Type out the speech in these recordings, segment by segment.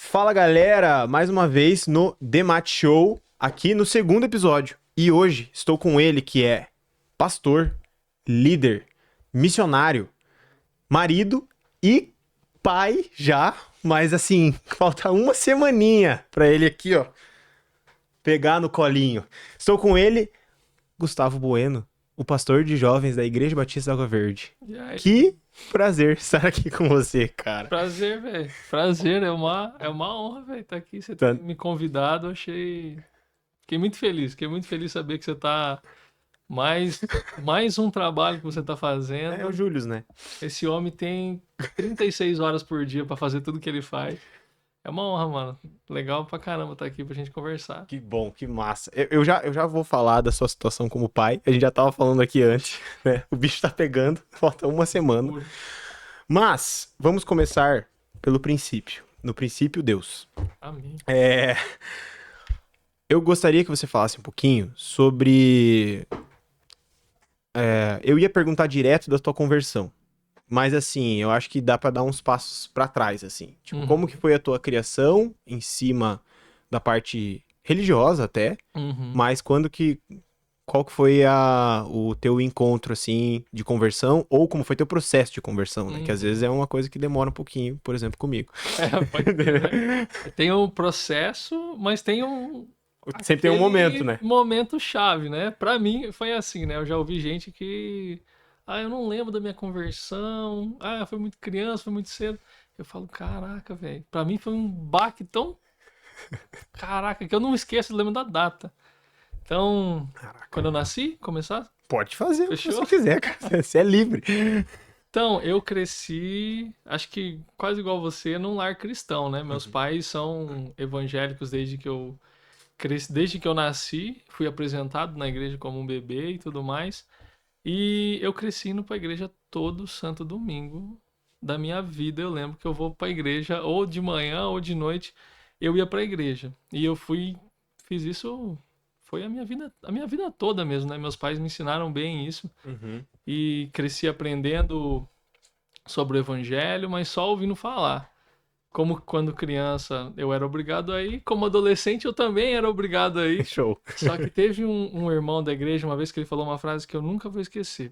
Fala galera, mais uma vez no The Mate Show, aqui no segundo episódio. E hoje estou com ele que é pastor, líder, missionário, marido e pai já, mas assim, falta uma semaninha pra ele aqui, ó, pegar no colinho. Estou com ele, Gustavo Bueno, o pastor de jovens da Igreja Batista da Água Verde. E aí, Que prazer estar aqui com você, cara. prazer, velho. Prazer, é uma honra, velho, estar aqui. Você ter Tan- me convidado, achei. Fiquei muito feliz. Fiquei muito feliz de saber que você tá. Mais um trabalho que você tá É o fazendo. Július, né? Esse homem tem 36 horas por dia pra fazer tudo que ele faz. É uma honra, mano. Legal pra caramba estar aqui pra gente conversar. Que bom, que massa. Eu já vou falar da sua situação como pai. A gente já tava falando aqui antes, né? O bicho tá pegando, falta uma semana. Ui. Mas, vamos começar pelo princípio. No princípio, Deus. Amém. Eu gostaria que você falasse um pouquinho sobre. Eu ia perguntar direto da tua conversão. Mas assim, eu acho que dá pra dar uns passos pra trás, assim. Tipo, Uhum. como que foi a tua criação em cima da parte religiosa até, Uhum. mas qual que foi o teu encontro, assim, de conversão, ou como foi teu processo de conversão, né? Que às vezes é uma coisa que demora um pouquinho, por exemplo, comigo. Pode ser, né? Tem um processo, mas tem Sempre tem um aquele momento, né? momento chave, né? Pra mim foi assim, né? Eu já ouvi gente que, eu não lembro da minha conversão. Foi muito criança, foi muito cedo. Eu falo, caraca, velho. Pra mim foi um baque tão, caraca, que eu não esqueço, eu lembro da data. Então, Caraca. quando eu nasci, começar? Pode fazer o que Fechou? você quiser, cara. Você é livre. Então, eu cresci, acho que quase igual você, num lar cristão, né? Meus pais são evangélicos desde que eu nasci, fui apresentado na igreja como um bebê e tudo mais. E eu cresci indo pra igreja todo santo domingo da minha vida. Eu lembro que eu vou pra igreja ou de manhã ou de noite, eu ia pra igreja. E fiz isso, foi a minha vida toda mesmo, né? Meus pais me ensinaram bem isso Uhum. e cresci aprendendo sobre o evangelho, mas só ouvindo falar. Como quando criança eu era obrigado a ir, como adolescente eu também era obrigado a ir. Show. Só que teve um irmão da igreja uma vez que ele falou uma frase que eu nunca vou esquecer.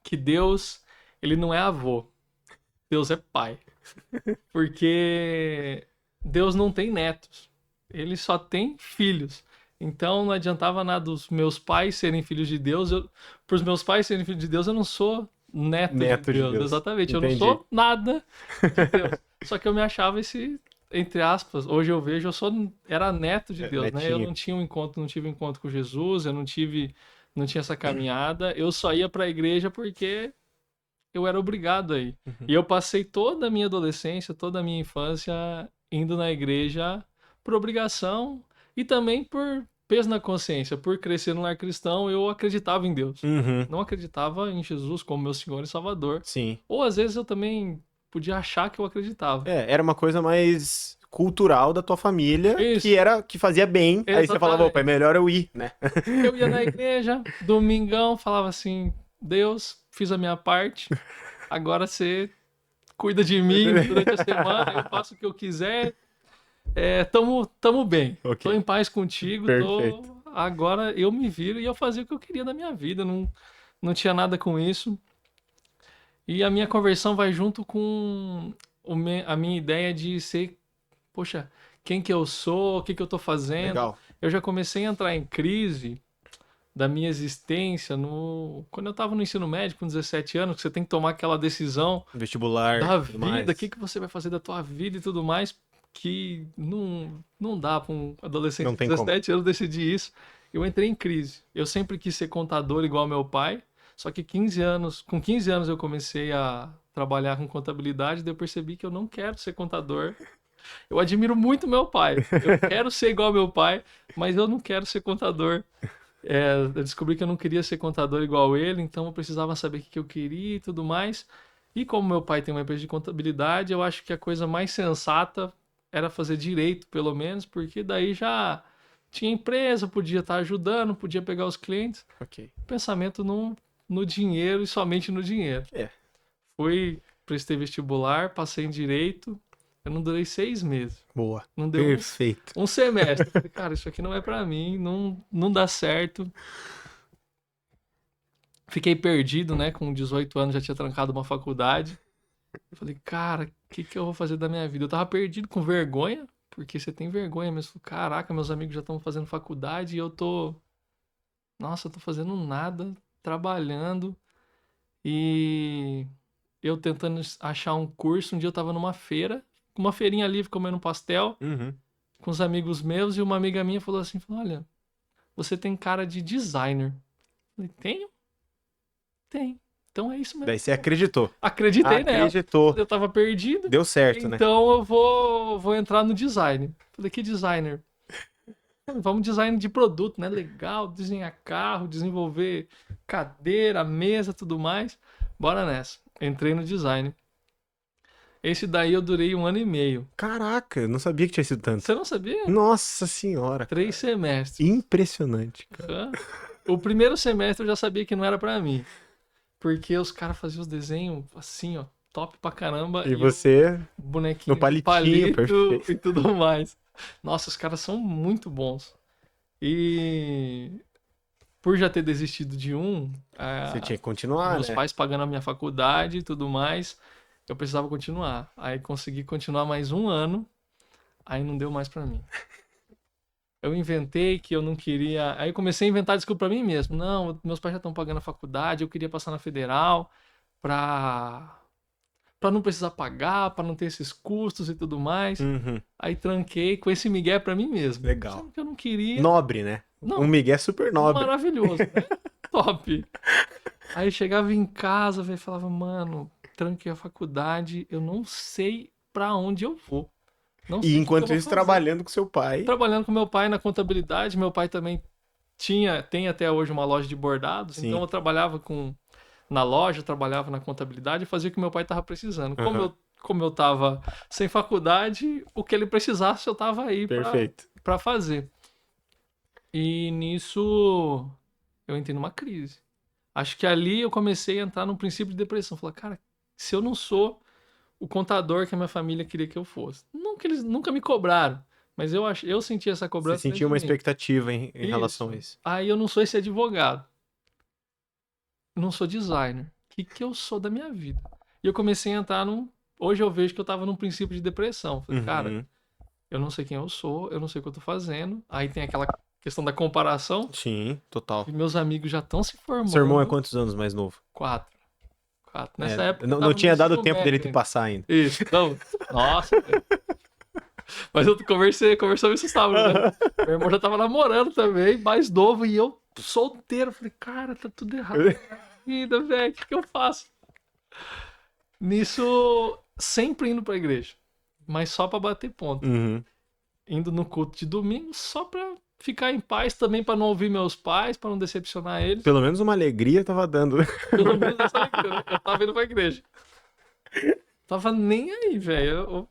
Que Deus, ele não é avô, Deus é pai. Porque Deus não tem netos, ele só tem filhos. Então não adiantava nada os meus pais serem filhos de Deus. Para os meus pais serem filhos de Deus, eu não sou neto de Neto de Deus. Deus. Exatamente, eu não Entendi. sou nada de Deus. Só que eu me achava entre aspas, hoje eu vejo, era neto de Deus, né? Eu Netinho. não tinha não tive um encontro com Jesus, eu não tinha essa caminhada. Eu só ia para a igreja porque eu era obrigado a ir. Uhum. E eu passei toda a minha adolescência, toda a minha infância indo na igreja por obrigação e também por peso na consciência. Por crescer no lar cristão, eu acreditava em Deus. Uhum. Não acreditava em Jesus como meu Senhor e Salvador. Sim. Ou às vezes eu também podia achar que eu acreditava. Era uma coisa mais cultural da tua família, Isso, que fazia bem. Aí você falava, opa, é exatamente. melhor eu ir, né? Eu ia na igreja, domingão, falava assim: Deus, fiz a minha parte, agora você cuida de mim durante a semana, eu faço o que eu quiser. Tamo bem. Ok. Tô em paz contigo, Perfeito. agora eu me viro e eu fazia o que eu queria da minha vida, não tinha nada com isso. E a minha conversão vai junto com a minha ideia de ser, poxa, quem que eu sou, o que que eu tô fazendo. Legal. Eu já comecei a entrar em crise da minha existência quando eu tava no ensino médio, com 17 anos, que você tem que tomar aquela decisão Vestibular, da tudo vida, o que mais. que você vai fazer da tua vida e tudo mais, que não dá para um adolescente Não de tem como. 17 anos decidir isso. Eu entrei em crise. Eu sempre quis ser contador igual meu pai, só que com 15 anos eu comecei a trabalhar com contabilidade, daí eu percebi que eu não quero ser contador. Eu admiro muito meu pai. Eu quero ser igual meu pai, mas eu não quero ser contador. Eu descobri que eu não queria ser contador igual ele, então eu precisava saber o que eu queria e tudo mais. E como meu pai tem uma empresa de contabilidade, eu acho que a coisa mais sensata era fazer direito, pelo menos, porque daí já tinha empresa, podia estar ajudando, podia pegar os clientes. Ok. Pensamento no dinheiro e somente no dinheiro. É. Prestei vestibular, passei em direito Eu não durei 6 meses. Boa. Não deu Perfeito. um semestre. Eu falei, cara, isso aqui não é pra mim, não dá certo. Fiquei perdido, né? Com 18 anos já tinha trancado uma faculdade. Eu falei, cara, o que eu vou fazer da minha vida? Eu tava perdido com vergonha, porque você tem vergonha mesmo. Caraca, meus amigos já estão fazendo faculdade e eu tô. Nossa, eu tô fazendo nada, trabalhando. E eu tentando achar um curso. Um dia eu tava numa feira, uma feirinha livre comendo um pastel, Uhum. com os amigos meus, e uma amiga minha falou assim: olha, você tem cara de designer. Eu falei, tenho? Tem. Então é isso mesmo. Daí você acreditou. Acreditei nela. Acreditou. Eu tava perdido. Deu certo, né? Então eu vou entrar no design. Falei, que designer? Vamos design de produto, né? Legal, desenhar carro, desenvolver cadeira, mesa, tudo mais. Bora nessa. Entrei no design. Esse daí eu durei 1 ano e meio. Caraca, eu não sabia que tinha sido tanto. Você não sabia? Nossa senhora. 3 semestres. Impressionante. Hã? O primeiro semestre eu já sabia que não era pra mim. Porque os caras faziam os desenhos assim, ó, top pra caramba. E você bonequinho no palitinho, palito perfeito. e tudo mais. Nossa, os caras são muito bons. E por já ter desistido de Você tinha que continuar, meus né? pais pagando a minha faculdade e tudo mais, eu precisava continuar. Aí consegui continuar mais 1 ano, aí não deu mais pra mim. Eu inventei que eu não queria. Aí eu comecei a inventar desculpa pra mim mesmo. Não, meus pais já estão pagando a faculdade, eu queria passar na federal pra não precisar pagar, pra não ter esses custos e tudo mais. Uhum. Aí tranquei com esse migué pra mim mesmo. Legal. Sendo que eu não queria. Nobre, né? Não. Um migué super nobre. Maravilhoso, né? Top. Aí chegava em casa, velho, falava, mano, tranquei a faculdade, eu não sei pra onde eu vou. Não sei E o que enquanto eu vou isso, fazer. trabalhando com seu pai. Trabalhando com meu pai na contabilidade, meu pai também tem até hoje uma loja de bordados, Sim. então eu trabalhava na loja, trabalhava na contabilidade e fazia o que meu pai tava precisando. Como eu tava sem faculdade, o que ele precisasse eu tava aí Perfeito. pra fazer. E nisso eu entrei numa crise. Acho que ali eu comecei a entrar num princípio de depressão. Falar, cara, se eu não sou o contador que a minha família queria que eu fosse. Não que eles nunca me cobraram, mas eu senti essa Você cobrança sentiu dentro uma de mim. expectativa em relação a isso. Aí eu não sou esse advogado. Eu não sou designer. O que eu sou da minha vida? E eu comecei a entrar Hoje eu vejo que eu tava num princípio de depressão. Falei, cara, eu não sei quem eu sou, eu não sei o que eu tô fazendo. Aí tem aquela questão da comparação. Sim, total. E meus amigos já estão se formando. Seu irmão é quantos anos mais novo? 4. Nessa época. Não tinha dado tempo dele te passar ainda. Isso, não. Nossa. Mas eu conversamos isso sábado, né? Meu irmão já tava namorando também, mais novo, e eu solteiro. Falei, cara, tá tudo errado na minha vida, velho. O que eu faço? Nisso, sempre indo pra igreja. Mas só pra bater ponto. Uhum. Indo no culto de domingo, só pra ficar em paz também, pra não ouvir meus pais, pra não decepcionar eles. Pelo menos uma alegria tava dando. Pelo menos eu tava indo pra igreja. Tava nem aí, velho.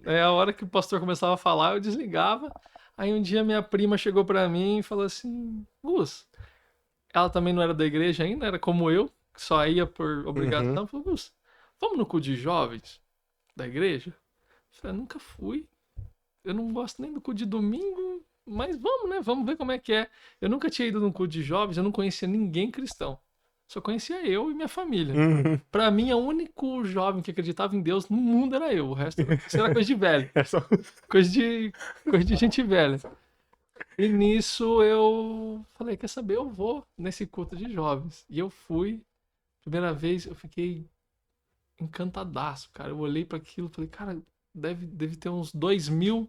É a hora que o pastor começava a falar, eu desligava. Aí um dia minha prima chegou pra mim e falou assim, Gus, ela também não era da igreja ainda, era como eu, que só ia por obrigação. Falou, Gus, vamos no culto de jovens da igreja? Eu falei, nunca fui. Eu não gosto nem do culto de domingo, mas vamos, né? Vamos ver como é que é. Eu nunca tinha ido num culto de jovens, eu não conhecia ninguém cristão. Só conhecia eu e minha família. Uhum. Pra mim, o único jovem que acreditava em Deus no mundo era eu. O resto era coisa de velho. É só... Coisa de gente velha. E nisso eu falei, quer saber? Eu vou nesse culto de jovens. E eu fui. Primeira vez eu fiquei encantadaço, cara. Eu olhei pra aquilo e falei, cara, deve ter uns 2.000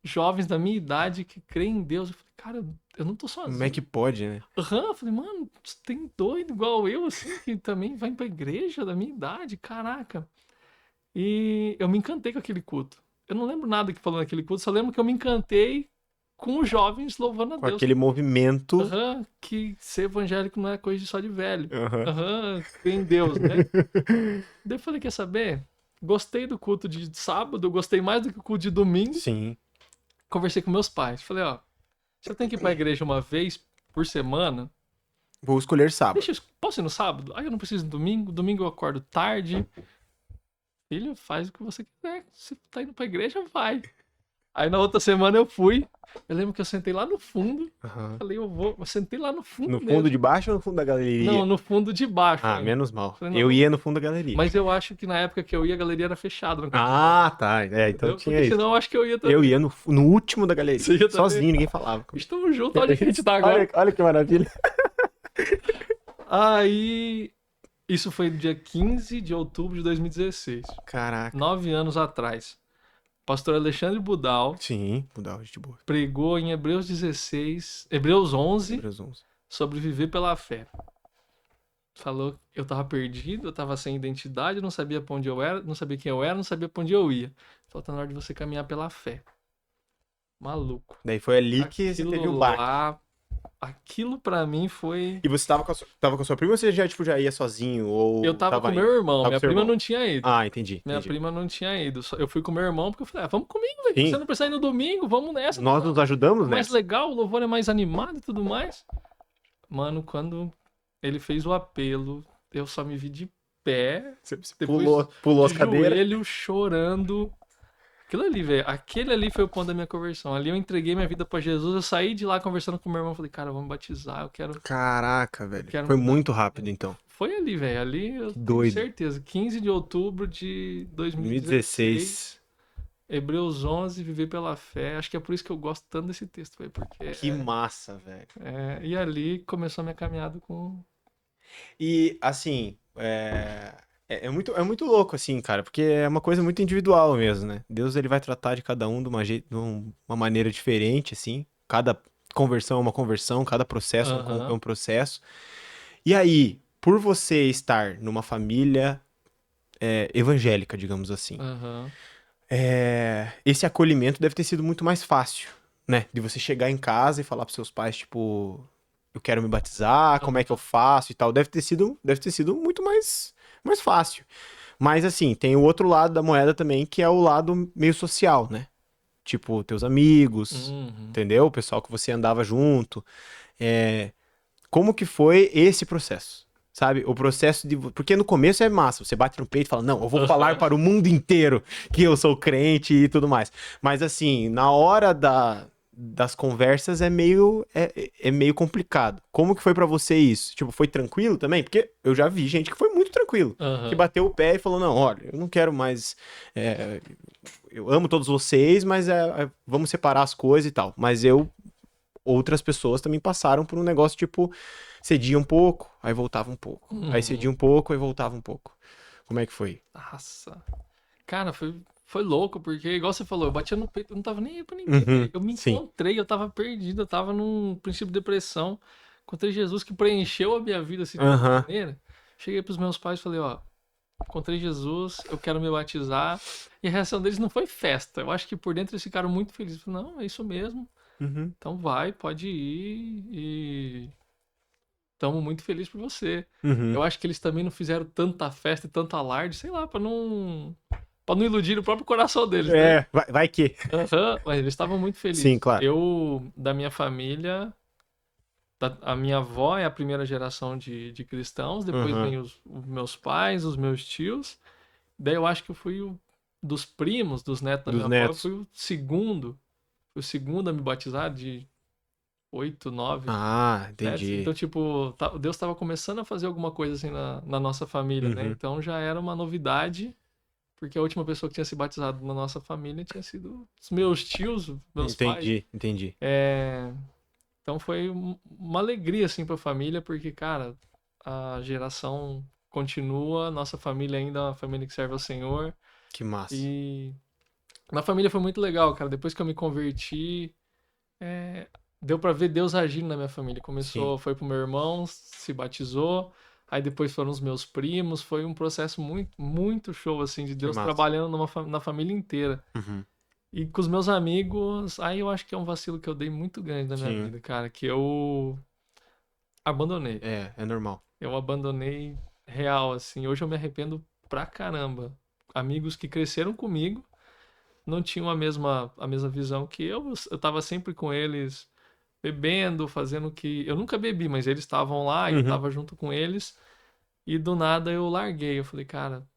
jovens da minha idade que creem em Deus. Eu falei, cara, eu não tô sozinho. Como é que pode, né? Eu falei, mano, tem doido igual eu, assim, que também vai pra igreja da minha idade, caraca. E eu me encantei com aquele culto. Eu não lembro nada que falou naquele culto, só lembro que eu me encantei com os jovens louvando a Com Deus. aquele movimento. Que ser evangélico não é coisa só de velho. Uhum. Tem Deus, né? Daí eu falei, quer saber? Gostei do culto de sábado, gostei mais do que o culto de domingo. Sim. Conversei com meus pais. Falei, ó, se eu tenho que ir pra igreja uma vez por semana, Vou escolher sábado. posso ir no sábado? Aí eu não preciso no domingo. Domingo eu acordo tarde. filho, faz o que você quiser. Se tá indo pra igreja, vai. Aí na outra semana eu fui. Eu lembro que eu sentei lá no fundo. Aham. Falei, eu vou. Eu sentei lá no fundo No mesmo. fundo de baixo ou no fundo da galeria? Não, no fundo de baixo. Ah, ainda. menos mal. Falei, não, Eu ia no fundo da galeria. Mas eu acho que na época que eu ia, a galeria era fechada. Não Ah, tá. É, então entendeu? tinha Porque isso. senão eu acho que eu ia também. Eu ia no último da galeria. Você ia também? Sozinho, ninguém falava comigo. Estamos juntos, olha que a gente tá agora. Olha que maravilha. Aí. Isso foi no dia 15 de outubro de 2016. Caraca. 9 anos atrás. Pastor Alexandre Budal Sim, mudar de boa. pregou em Hebreus 16, Hebreus 11, Hebreus 11. sobre viver pela fé. Falou que eu tava perdido, eu tava sem identidade, não sabia pra onde eu era, não sabia quem eu era, não sabia pra onde eu ia. Falou, tá na hora de você caminhar pela fé. Maluco. Daí foi ali que você Aquilo teve o baque. lá, aquilo pra mim foi... E você tava com a sua prima ou você já, tipo, já ia sozinho? Ou Eu tava com indo? meu irmão, Tava com minha seu prima irmão. não tinha ido. Ah, entendi. Minha entendi. prima não tinha ido. Eu fui com meu irmão porque eu falei, vamos comigo, velho. Sim. Você não precisa ir no domingo, vamos nessa. Nós nos ajudamos, É né? mais legal, o louvor é mais animado e tudo mais. Mano, quando ele fez o apelo, eu só me vi de pé, Você depois pulou as de cadeiras. joelho, chorando. Aquilo ali, velho, aquele ali foi o ponto da minha conversão. Ali eu entreguei minha vida pra Jesus, eu saí de lá conversando com meu irmão, falei, cara, vamos batizar, eu quero... Caraca, velho. quero Foi mudar. muito rápido, então. Foi ali, velho, ali eu tenho doido. certeza. 15 de outubro de 2016, 2016. Hebreus 11, viver pela fé. Acho que é por isso que eu gosto tanto desse texto, velho, porque... Que massa, velho. E ali começou a minha caminhada com... E, assim, é muito louco, assim, cara, porque é uma coisa muito individual mesmo, né? Deus, ele vai tratar de cada um de uma maneira diferente, assim. Cada conversão é uma conversão, cada processo Aham. é um processo. E aí, por você estar numa família evangélica, digamos assim, Aham. esse acolhimento deve ter sido muito mais fácil, né? De você chegar em casa e falar pros seus pais, tipo, eu quero me batizar, como é que eu faço e tal. Deve ter sido muito mais fácil. Mas assim, tem o outro lado da moeda também, que é o lado meio social, né? Tipo, teus amigos, Uhum. entendeu? O pessoal que você andava junto. Como que foi esse processo? Sabe? O processo de... Porque no começo é massa, você bate no peito e fala, não, eu vou falar para o mundo inteiro que eu sou crente e tudo mais. Mas assim, na hora das conversas é meio complicado. Como que foi pra você isso? Tipo, foi tranquilo também? Porque eu já vi gente que foi muito tranquilo. Aham. Que bateu o pé e falou, não, olha, eu não quero mais... eu amo todos vocês, mas vamos separar as coisas e tal. Mas outras pessoas também passaram por um negócio, tipo, cedia um pouco, aí voltava um pouco. Aí cedia um pouco, aí voltava um pouco. Como é que foi? Nossa. Cara, foi louco, porque, igual você falou, eu batia no peito, eu não tava nem aí pra ninguém. Uhum, velho. Eu me sim. encontrei, eu tava perdido, eu tava num princípio de depressão. Encontrei Jesus que preencheu a minha vida assim, de uma Aham. maneira. Cheguei pros meus pais e falei, ó, encontrei Jesus, eu quero me batizar. E a reação deles não foi festa. Eu acho que por dentro eles ficaram muito felizes. Eu falei, não, é isso mesmo. Uhum. Então vai, pode ir e estamos muito felizes por você. Uhum. Eu acho que eles também não fizeram tanta festa e tanto alarde, sei lá, pra não iludir o próprio coração deles, né? Vai que. Aham, mas eles estavam muito felizes. Sim, claro. Eu, da minha família, a minha avó é a primeira geração de cristãos, depois Uhum. vem os meus pais, os meus tios. Daí eu acho que eu fui dos primos, dos netos da Dos minha avó, eu netos. fui o segundo a me batizar de 8, 9. Ah, Sete. entendi. Então, tipo, Deus estava começando a fazer alguma coisa assim na nossa família, né? Uhum. Então já era uma novidade, porque a última pessoa que tinha se batizado na nossa família tinha sido os meus tios, meus pais. Entendi. Então foi uma alegria, assim, pra família, porque, cara, a geração continua, nossa família ainda é uma família que serve ao Senhor. Que massa. E na família foi muito legal, cara. Depois que eu me converti, deu pra ver Deus agindo na minha família. Começou, foi pro meu irmão, se batizou. Aí depois foram os meus primos. Foi um processo muito, muito show, assim, de Deus massa. trabalhando na família inteira. Uhum. E com os meus amigos, aí eu acho que é um vacilo que eu dei muito grande na minha Sim. vida, cara. Que eu abandonei. É normal. Eu abandonei real, assim. Hoje eu me arrependo pra caramba. Amigos que cresceram comigo não tinham a mesma visão que eu. Eu tava sempre com eles bebendo, fazendo o que... Eu nunca bebi, mas eles estavam lá e eu Uhum. tava junto com eles. E do nada eu larguei. Eu falei, cara,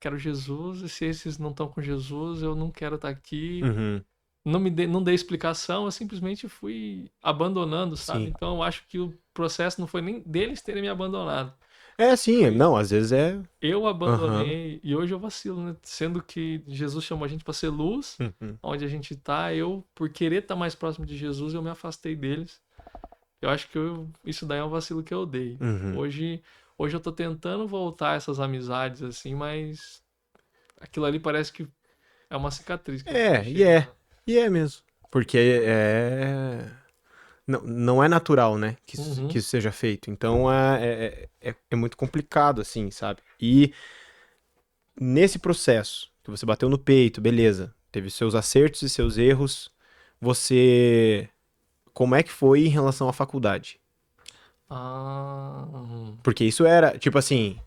quero Jesus, e se esses não estão com Jesus, eu não quero estar aqui. Uhum. Não dei explicação, eu simplesmente fui abandonando, sabe? Sim. Então eu acho que o processo não foi nem deles terem me abandonado. É, sim, Foi não, às vezes é. eu Aham. abandonei e hoje eu vacilo, né? Sendo que Jesus chamou a gente para ser luz, Uhum. onde a gente tá, eu, por querer estar mais próximo de Jesus, eu me afastei deles. Eu acho que isso daí é um vacilo que eu dei. Uhum. Hoje eu tô tentando voltar essas amizades assim, mas aquilo ali parece que é uma cicatriz que eu tô É, e mexendo. é. E é mesmo. Porque não é natural, né? Que Uhum. isso seja feito. Então é muito complicado, assim, sabe? E nesse processo, que você bateu no peito, beleza. Teve seus acertos e seus erros. Você. Como é que foi em relação à faculdade? Ah, Porque isso era, tipo assim.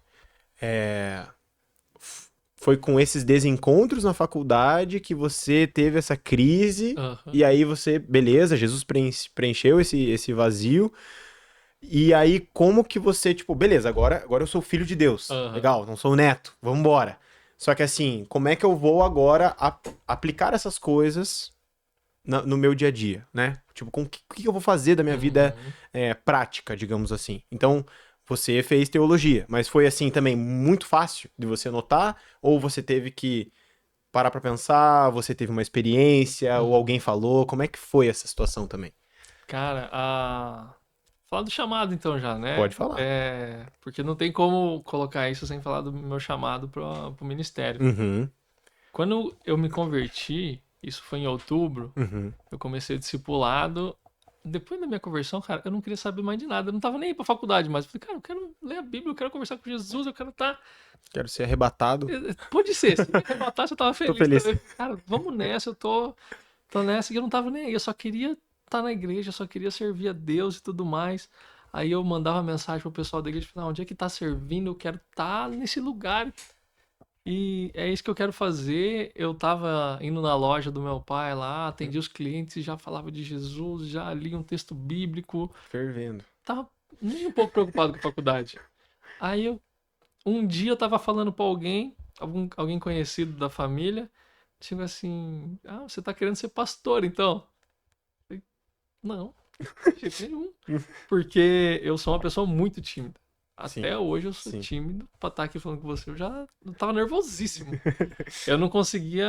Foi com esses desencontros na faculdade que você teve essa crise. aham, E aí você, beleza, Jesus preencheu esse vazio. E aí, como que você, tipo, beleza, agora eu sou filho de Deus. aham. Legal, não sou o neto, vambora. Só que assim, como é que eu vou agora aplicar essas coisas no meu dia a dia, né? Tipo, o que eu vou fazer da minha vida Uhum. prática, digamos assim. Então, você fez teologia, mas foi assim também muito fácil de você notar? Ou você teve que parar pra pensar, você teve uma experiência, ou alguém Uhum. falou? Como é que foi essa situação também? Cara, falar do chamado então já, né? Pode falar. Porque não tem como colocar isso sem falar do meu chamado pro ministério. Uhum, Quando eu me converti, isso foi em outubro, uhum. eu comecei o discipulado. Depois da minha conversão, cara, eu não queria saber mais de nada. Eu não tava nem aí pra faculdade mais. Eu falei, cara, eu quero ler a Bíblia, eu quero conversar com Jesus, eu quero estar. Quero ser arrebatado. Pode ser, se me arrebatasse, eu tava Tô feliz feliz. também. Cara, vamos nessa, tô nessa que eu não tava nem aí. Eu só queria estar na igreja, eu só queria servir a Deus e tudo mais. Aí eu mandava mensagem pro pessoal da igreja, falando, onde é que tá servindo? Eu quero estar nesse lugar. E é isso que eu quero fazer. Eu tava indo na loja do meu pai lá, atendi os clientes, já falava de Jesus, já li um texto bíblico. Fervendo. Tava nem um pouco preocupado com a faculdade. Um dia eu tava falando pra alguém, alguém conhecido da família, chegou assim: Ah, você tá querendo ser pastor então? Eu falei, não, de jeito nenhum. Porque eu sou uma pessoa muito tímida. Sim, Até hoje eu sou sim. tímido. Pra estar aqui falando com você, eu tava nervosíssimo. Eu não conseguia.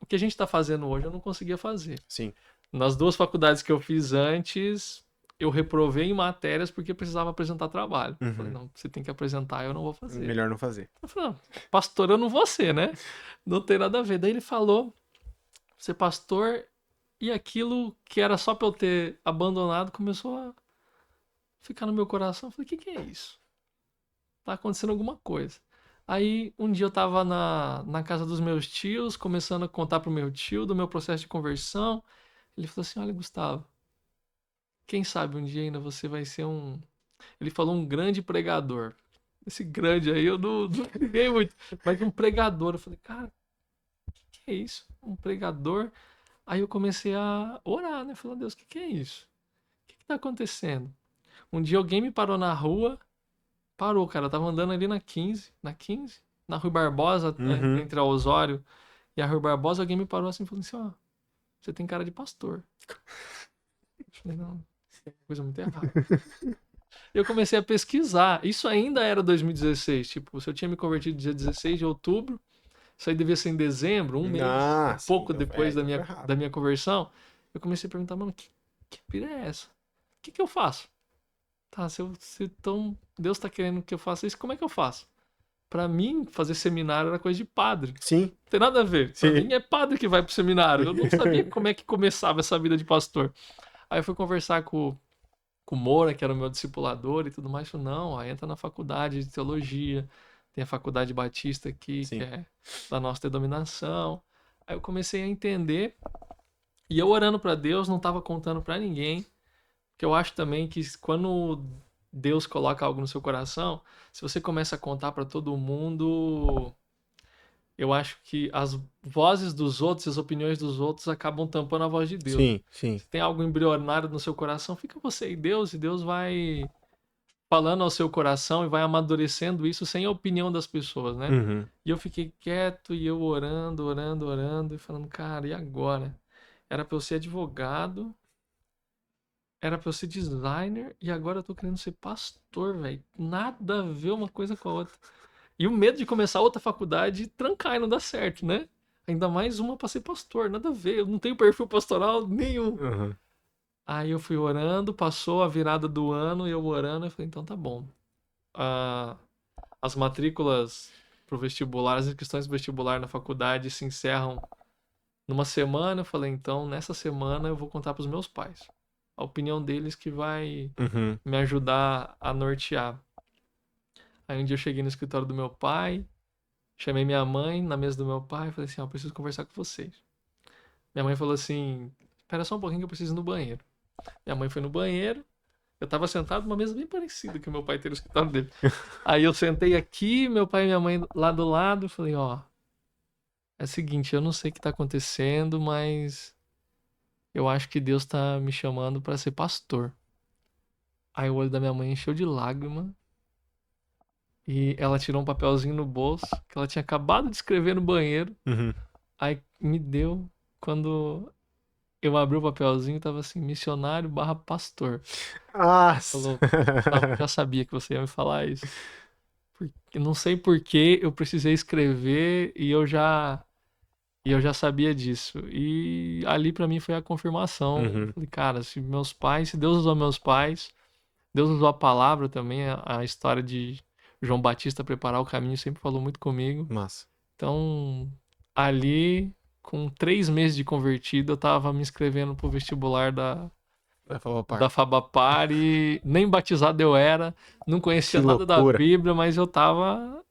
O que a gente tá fazendo hoje, eu não conseguia fazer. Sim. Nas duas faculdades que eu fiz antes, eu reprovei em matérias porque precisava apresentar trabalho. Eu falei, Uhum. não, você tem que apresentar, eu não vou fazer. Melhor não fazer. Eu falei, não, pastor eu não vou ser, né? Não tem nada a ver. Daí ele falou, ser pastor, e aquilo que era só pra eu ter abandonado começou a ficar no meu coração. Eu falei, o que é isso? Tá acontecendo alguma coisa. Aí um dia eu tava na casa dos meus tios, começando a contar pro meu tio do meu processo de conversão. Ele falou assim: Olha, Gustavo, quem sabe um dia ainda você vai ser um. Ele falou um grande pregador. Esse grande aí eu não liguei muito, mas um pregador. Eu falei, cara, que é isso? Um pregador? Aí eu comecei a orar, né? Falando, Deus, que é isso? O que tá acontecendo? Um dia alguém me parou na rua, parou, cara. Eu tava andando ali na Rui Barbosa, Uhum. entre a Osório e a Rui Barbosa, alguém me parou assim e falou assim: Ó, você tem cara de pastor. Eu falei, não, coisa muito errada. Eu comecei a pesquisar. Isso ainda era 2016. Tipo, se eu tinha me convertido dia 16 de outubro, isso aí devia ser em dezembro, um mês, Ah, um sim. pouco depois Então foi da rápido. minha conversão. Eu comecei a perguntar, mano, que pira é essa? O que eu faço? Tá, se então Deus tá querendo que eu faça isso, como é que eu faço? Pra mim, fazer seminário era coisa de padre. Sim, Não tem nada a ver. Pra sim. mim é padre que vai pro seminário. Eu não sabia como é que começava essa vida de pastor. Aí eu fui conversar com o Moura, que era o meu discipulador e tudo mais. Falei, não, aí entra na faculdade de teologia, tem a faculdade batista aqui, que Sim. é da nossa denominação. Aí eu comecei a entender, e eu orando para Deus, não estava contando para ninguém, porque eu acho também que quando Deus coloca algo no seu coração, se você começa a contar para todo mundo, eu acho que as vozes dos outros, as opiniões dos outros acabam tampando a voz de Deus. Sim, sim. Se tem algo embrionário no seu coração, fica você e Deus vai falando ao seu coração e vai amadurecendo isso sem a opinião das pessoas, né? Uhum. E eu fiquei quieto e eu orando, orando, orando e falando, cara, e agora? Era pra eu ser advogado, era pra eu ser designer e agora eu tô querendo ser pastor, velho. Nada a ver uma coisa com a outra. E o medo de começar outra faculdade e trancar e não dar certo, né? Ainda mais uma pra ser pastor, nada a ver. Eu não tenho perfil pastoral nenhum. Uhum. Aí eu fui orando, passou a virada do ano e eu orando, eu falei, então tá bom. Ah, as matrículas pro vestibular, as inscrições do vestibular na faculdade se encerram numa semana. Eu falei, então nessa semana eu vou contar pros meus pais. A opinião deles que vai Uhum. me ajudar a nortear. Aí um dia eu cheguei no escritório do meu pai, chamei minha mãe na mesa do meu pai e falei assim, ó, eu preciso conversar com vocês. Minha mãe falou assim, espera só um pouquinho que eu preciso ir no banheiro. Minha mãe foi no banheiro, eu tava sentado numa mesa bem parecida que o meu pai tem no escritório dele. Aí eu sentei aqui, meu pai e minha mãe lá do lado, e falei, ó, é o seguinte, eu não sei o que tá acontecendo, mas eu acho que Deus tá me chamando pra ser pastor. Aí o olho da minha mãe encheu de lágrima e ela tirou um papelzinho no bolso que ela tinha acabado de escrever no banheiro. Uhum. Aí me deu, quando eu abri o papelzinho, tava assim, missionário barra pastor. Nossa. Falou, Gustavo, já sabia que você ia me falar isso. Porque, não sei por que eu precisei escrever e eu já sabia disso. E ali pra mim foi a confirmação. Eu Uhum. falei, cara, se Deus usou meus pais, Deus usou a palavra também, a história de João Batista preparar o caminho sempre falou muito comigo. Massa. Então, ali, com 3 meses de convertido, eu tava me inscrevendo pro vestibular Vai falar, da par. Fabapar e nem batizado eu era, não Que conhecia nada da loucura. Bíblia, mas eu tava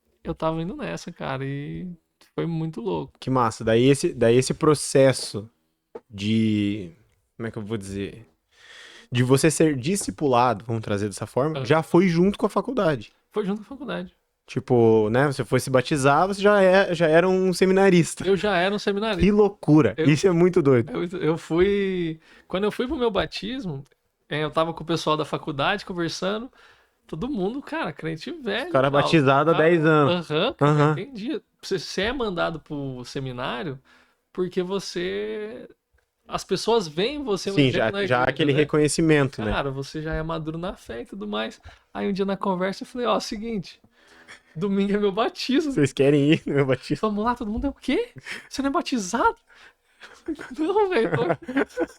indo nessa, cara, e foi muito louco. Que massa. Daí esse processo de. Como é que eu vou dizer? De você ser discipulado, vamos trazer dessa forma, Ah, já foi junto com a faculdade. foi junto com a faculdade. Tipo, né? Você foi se batizar, você já era um seminarista. Eu já era um Que seminarista. loucura. Eu, Isso é muito doido. eu fui. Quando eu fui pro meu batismo, eu tava com o pessoal da faculdade conversando. Todo mundo, cara, crente Os velho, caras tal. batizados há 10 anos. Aham, cara, Aham. entendi. Você é mandado pro seminário porque você. As pessoas veem você um Sim, exemplo já, na já há igreja, aquele né? reconhecimento, né? Cara, você já é maduro na fé e tudo mais. Aí um dia na conversa eu falei, ó, seguinte, domingo é meu batismo. Vocês querem ir no meu batismo? Vamos lá, todo mundo é o quê? Você não é batizado? Não, velho.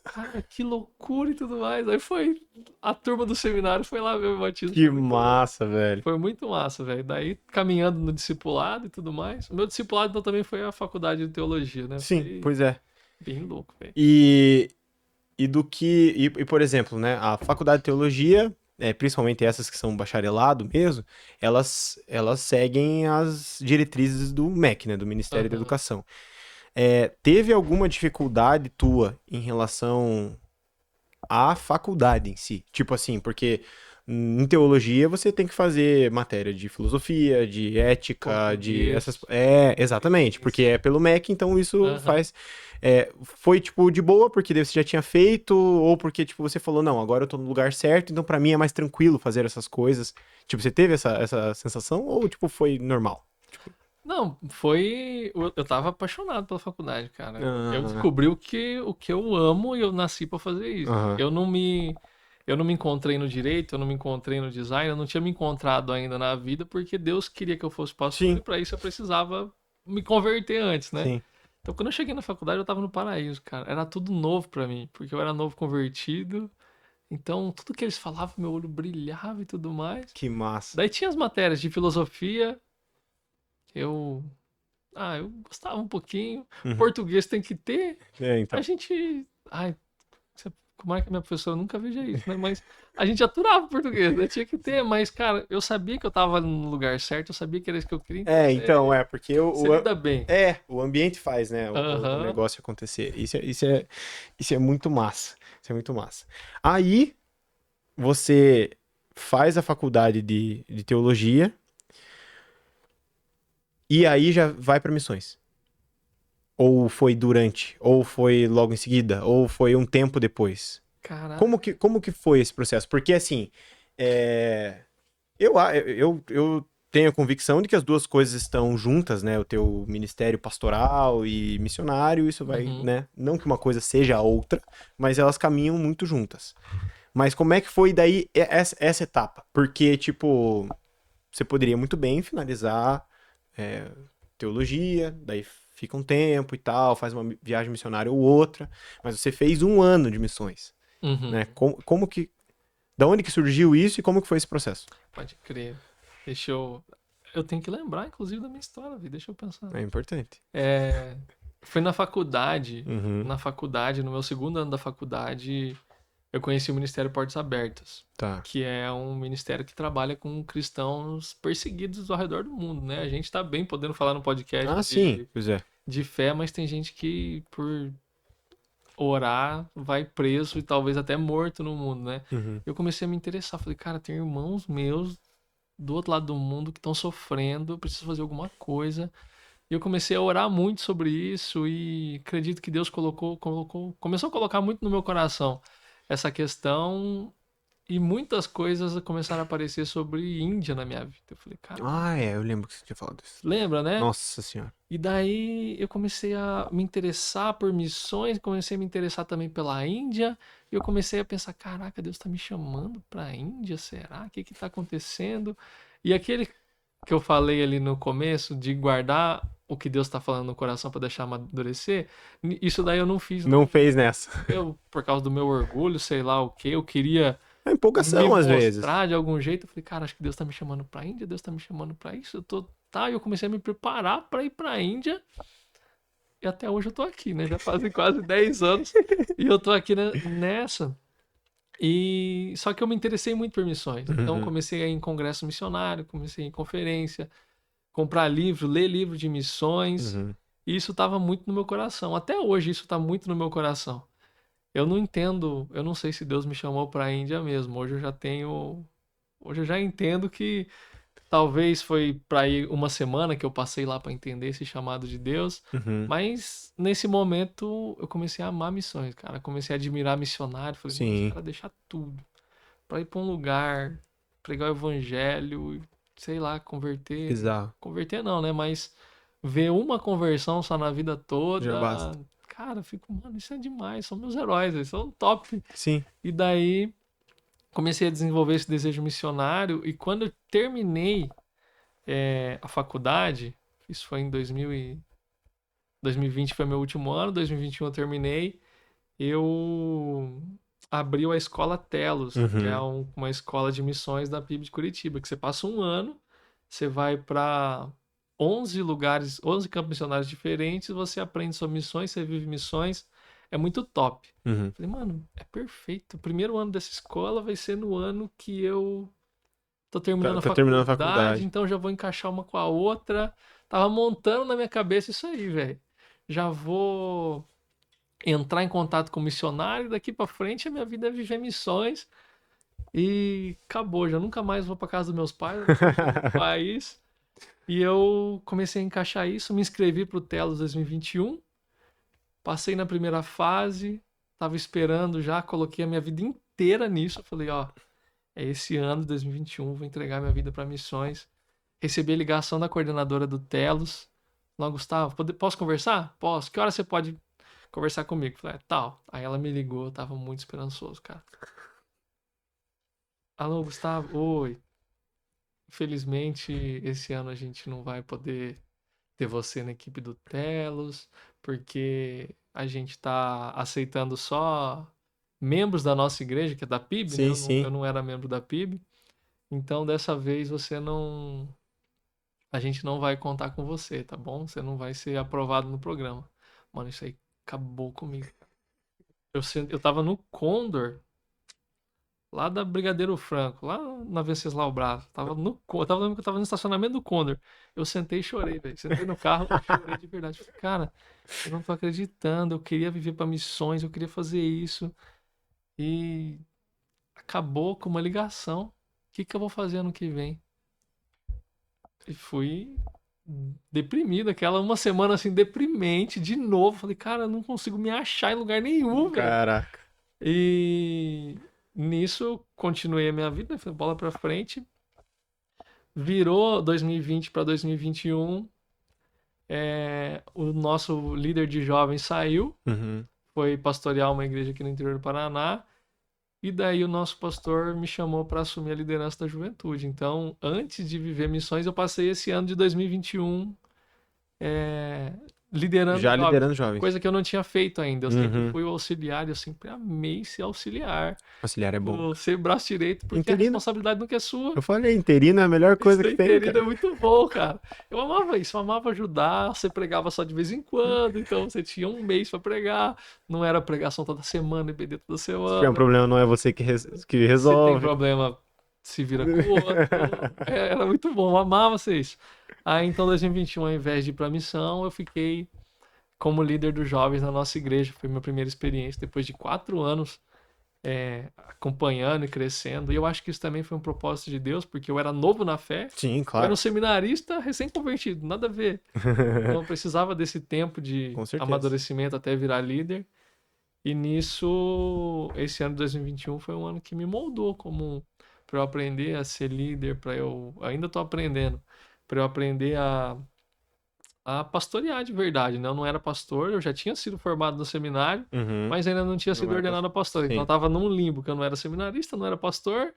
Cara, que loucura e tudo mais. Aí foi. A turma do seminário foi lá ver o meu batismo. Que Foi muito louco. massa, velho. Foi muito massa, velho. Daí, caminhando no discipulado e tudo mais. O meu discipulado então, também foi a faculdade de teologia, né? Sim, Foi pois é. bem louco, velho. E do que. E, por exemplo, né? A faculdade de teologia, principalmente essas que são bacharelado mesmo, elas seguem as diretrizes do MEC, né? Do Ministério da Aham. Educação. Teve alguma dificuldade tua em relação à faculdade em si? Tipo assim, porque em teologia você tem que fazer matéria de filosofia, de ética, de essas. Português. Exatamente, Sim, porque sim. é pelo MEC, então isso Aham. faz. Foi tipo de boa, porque daí você já tinha feito, ou porque tipo você falou, não, agora eu tô no lugar certo, então pra mim é mais tranquilo fazer essas coisas. Tipo, você teve essa sensação, ou tipo foi normal? Não, foi. Eu tava apaixonado pela faculdade, cara. Eu Aham, descobri o que eu amo e eu nasci pra fazer isso. aham. Eu não me encontrei no direito, eu não me encontrei no design, eu não tinha me encontrado ainda na vida porque Deus queria que eu fosse pastor e Sim, pra isso eu precisava me converter antes, né? sim. Então quando eu cheguei na faculdade eu tava no paraíso, cara. Era tudo novo pra mim, porque eu era novo convertido. Então tudo que eles falavam, meu olho brilhava e tudo mais. Que massa. Daí tinha as matérias de filosofia, eu eu gostava um pouquinho. Uhum. Português tem que ter. A Então. gente. Ai, como é que a minha professora nunca veja isso, né? Mas a gente aturava o português, né? Tinha que ter, mas, cara, eu sabia que eu tava no lugar certo, eu sabia que era isso que eu queria, então Porque você lida bem. o ambiente faz, né, o Aham. negócio acontecer. Isso é muito massa. Isso é muito massa. Aí, você faz a faculdade de teologia e aí já vai para missões. Ou foi durante, ou foi logo em seguida, ou foi um tempo depois. Caraca. Como que foi esse processo? Porque assim, é, Eu tenho a convicção de que as duas coisas estão juntas, né? O teu ministério pastoral e missionário, isso vai, Uhum. né? Não que uma coisa seja a outra, mas elas caminham muito juntas. Mas como é que foi daí essa etapa? Porque, tipo, você poderia muito bem finalizar teologia, daí fica um tempo e tal, faz uma viagem missionária ou outra, mas você fez um ano de missões, Uhum. né? Como que, da onde que surgiu isso e como que foi esse processo? Pode crer. Deixa eu. Eu tenho que lembrar, inclusive, da minha história, Vi. Deixa eu pensar. É importante. É, foi na faculdade. Uhum, Na faculdade, no meu segundo ano da faculdade, eu conheci o Ministério Portas Abertas, tá. que é um ministério que trabalha com cristãos perseguidos ao redor do mundo, né? A gente tá bem podendo falar no podcast Ah, sim, pois é. de fé, mas tem gente que, por orar, vai preso e talvez até morto no mundo, né? Uhum, Eu comecei a me interessar. Falei, cara, tem irmãos meus do outro lado do mundo que estão sofrendo, eu preciso fazer alguma coisa. E eu comecei a orar muito sobre isso e acredito que Deus começou a colocar muito no meu coração essa questão e muitas coisas começaram a aparecer sobre Índia na minha vida. Eu falei, cara, ah, eu lembro que você tinha falado isso. lembra, né? Nossa senhora. E daí eu comecei a me interessar por missões, comecei a me interessar também pela Índia, e eu comecei a pensar, caraca, Deus está me chamando para a Índia, será? O que está acontecendo? E aquele que eu falei ali no começo de guardar o que Deus está falando no coração para deixar amadurecer, isso daí eu não fiz, Não não. fez nessa. Eu, por causa do meu orgulho, sei lá o que, eu queria É me empolgação, às vezes. mostrar de algum jeito. Eu falei, cara, acho que Deus tá me chamando pra Índia, Deus tá me chamando pra isso. Eu tô. Tá, e eu comecei a me preparar pra ir pra Índia. E até hoje eu tô aqui, né? Já fazem quase 10 anos. E eu tô aqui nessa. E só que eu me interessei muito por missões. Então Uhum, comecei a ir em congresso missionário, comecei a ir em conferência, comprar livro, ler livro de missões. uhum. E isso tava muito no meu coração. Até hoje isso tá muito no meu coração. Eu não entendo, eu não sei se Deus me chamou para a Índia mesmo. Hoje eu já entendo que talvez foi para ir uma semana que eu passei lá para entender esse chamado de Deus, Uhum. mas nesse momento eu comecei a amar missões, cara. Comecei a admirar missionário, falei, mano, os Sim, caras deixar tudo para ir para um lugar, pregar o evangelho, sei lá, bizarro. converter não, né, mas ver uma conversão só na vida Já toda, basta. cara, eu fico, mano, isso é demais, são meus heróis, eles são top. Sim. E daí comecei a desenvolver esse desejo missionário e quando eu terminei a faculdade, isso foi em 2020 foi meu último ano, 2021 eu terminei, eu abriu a escola Telos, que é Uhum. uma escola de missões da PIB de Curitiba, que você passa um ano, você vai para 11 lugares, 11 campos missionários diferentes, você aprende sobre missões, você vive missões, é muito top. Uhum. Falei, mano, é perfeito. O primeiro ano dessa escola vai ser no ano que eu tô Tá, terminando a tá terminando a faculdade, faculdade. então já vou encaixar uma com a outra. Tava montando na minha cabeça isso aí, velho. Já vou entrar em contato com missionário, daqui pra frente a minha vida é viver missões e acabou, já nunca mais vou pra casa dos meus pais, vou viver em outro país. E eu comecei a encaixar isso, me inscrevi pro Telos 2021, passei na primeira fase, tava esperando já, coloquei a minha vida inteira nisso, eu falei, ó, é esse ano, 2021, vou entregar minha vida para missões. Recebi a ligação da coordenadora do Telos. Falou, Gustavo, posso conversar? Posso. Que hora você pode conversar comigo? Falei, tal. Aí ela me ligou, eu tava muito esperançoso, cara. Alô, Gustavo? Oi. Infelizmente, esse ano a gente não vai poder ter você na equipe do Telos, porque a gente tá aceitando só membros da nossa igreja, que é da PIB, né? Sim, Eu sim. não era membro da PIB. Então, dessa vez você não. A gente não vai contar com você, tá bom? Você não vai ser aprovado no programa. Mano, isso aí acabou comigo. Eu tava no Condor, lá da Brigadeiro Franco, lá na Venceslau Braz. Eu tava no estacionamento do Condor. Eu sentei e chorei, velho. Sentei no carro e chorei de verdade. Falei, cara, eu não tô acreditando. Eu queria viver pra missões, eu queria fazer isso. E acabou com uma ligação. O que que eu vou fazer ano que vem? E fui deprimido, aquela uma semana assim, deprimente, de novo. Falei, cara, eu não consigo me achar em lugar nenhum, velho. Caraca. E nisso eu continuei a minha vida, né? Foi bola pra frente. Virou 2020 para 2021, o nosso líder de jovens saiu, Uhum. foi pastorear uma igreja aqui no interior do Paraná, e daí o nosso pastor me chamou para assumir a liderança da juventude. Então, antes de viver missões, eu passei esse ano de 2021 é, liderando Já jovens, liderando jovens. coisa que eu não tinha feito ainda. Eu sempre Uhum. fui o auxiliar, eu sempre amei ser auxiliar, Auxiliar é bom. ser braço direito, porque a Interino. responsabilidade nunca é sua. Eu falei, interino é a melhor coisa Ser que tem, interino é cara. muito bom, cara. Eu amava isso, eu amava ajudar. Você pregava só de vez em quando, então você tinha um mês pra pregar. Não era pregação toda semana, EBD toda Se tiver um semana. problema, não é você que Se tem resolve. problema, se vira com o outro. Era muito bom, eu amava vocês. Aí então, 2021, ao invés de ir pra missão, eu fiquei como líder dos jovens na nossa igreja. Foi minha primeira experiência, depois de 4 anos acompanhando e crescendo. E eu acho que isso também foi um propósito de Deus, porque eu era novo na fé. Sim, Eu era claro. um seminarista recém-convertido, nada a ver. Então eu precisava desse tempo de Com certeza. amadurecimento até virar líder. E nisso, esse ano de 2021 foi um ano que me moldou como para eu aprender a ser líder, para eu ainda estou aprendendo, para eu aprender a pastorear de verdade, né? Eu não era pastor, eu já tinha sido formado no seminário, Uhum. mas ainda não tinha Não sido era ordenado a pastor. Então eu Sim. estava num limbo, que eu não era seminarista, não era pastor,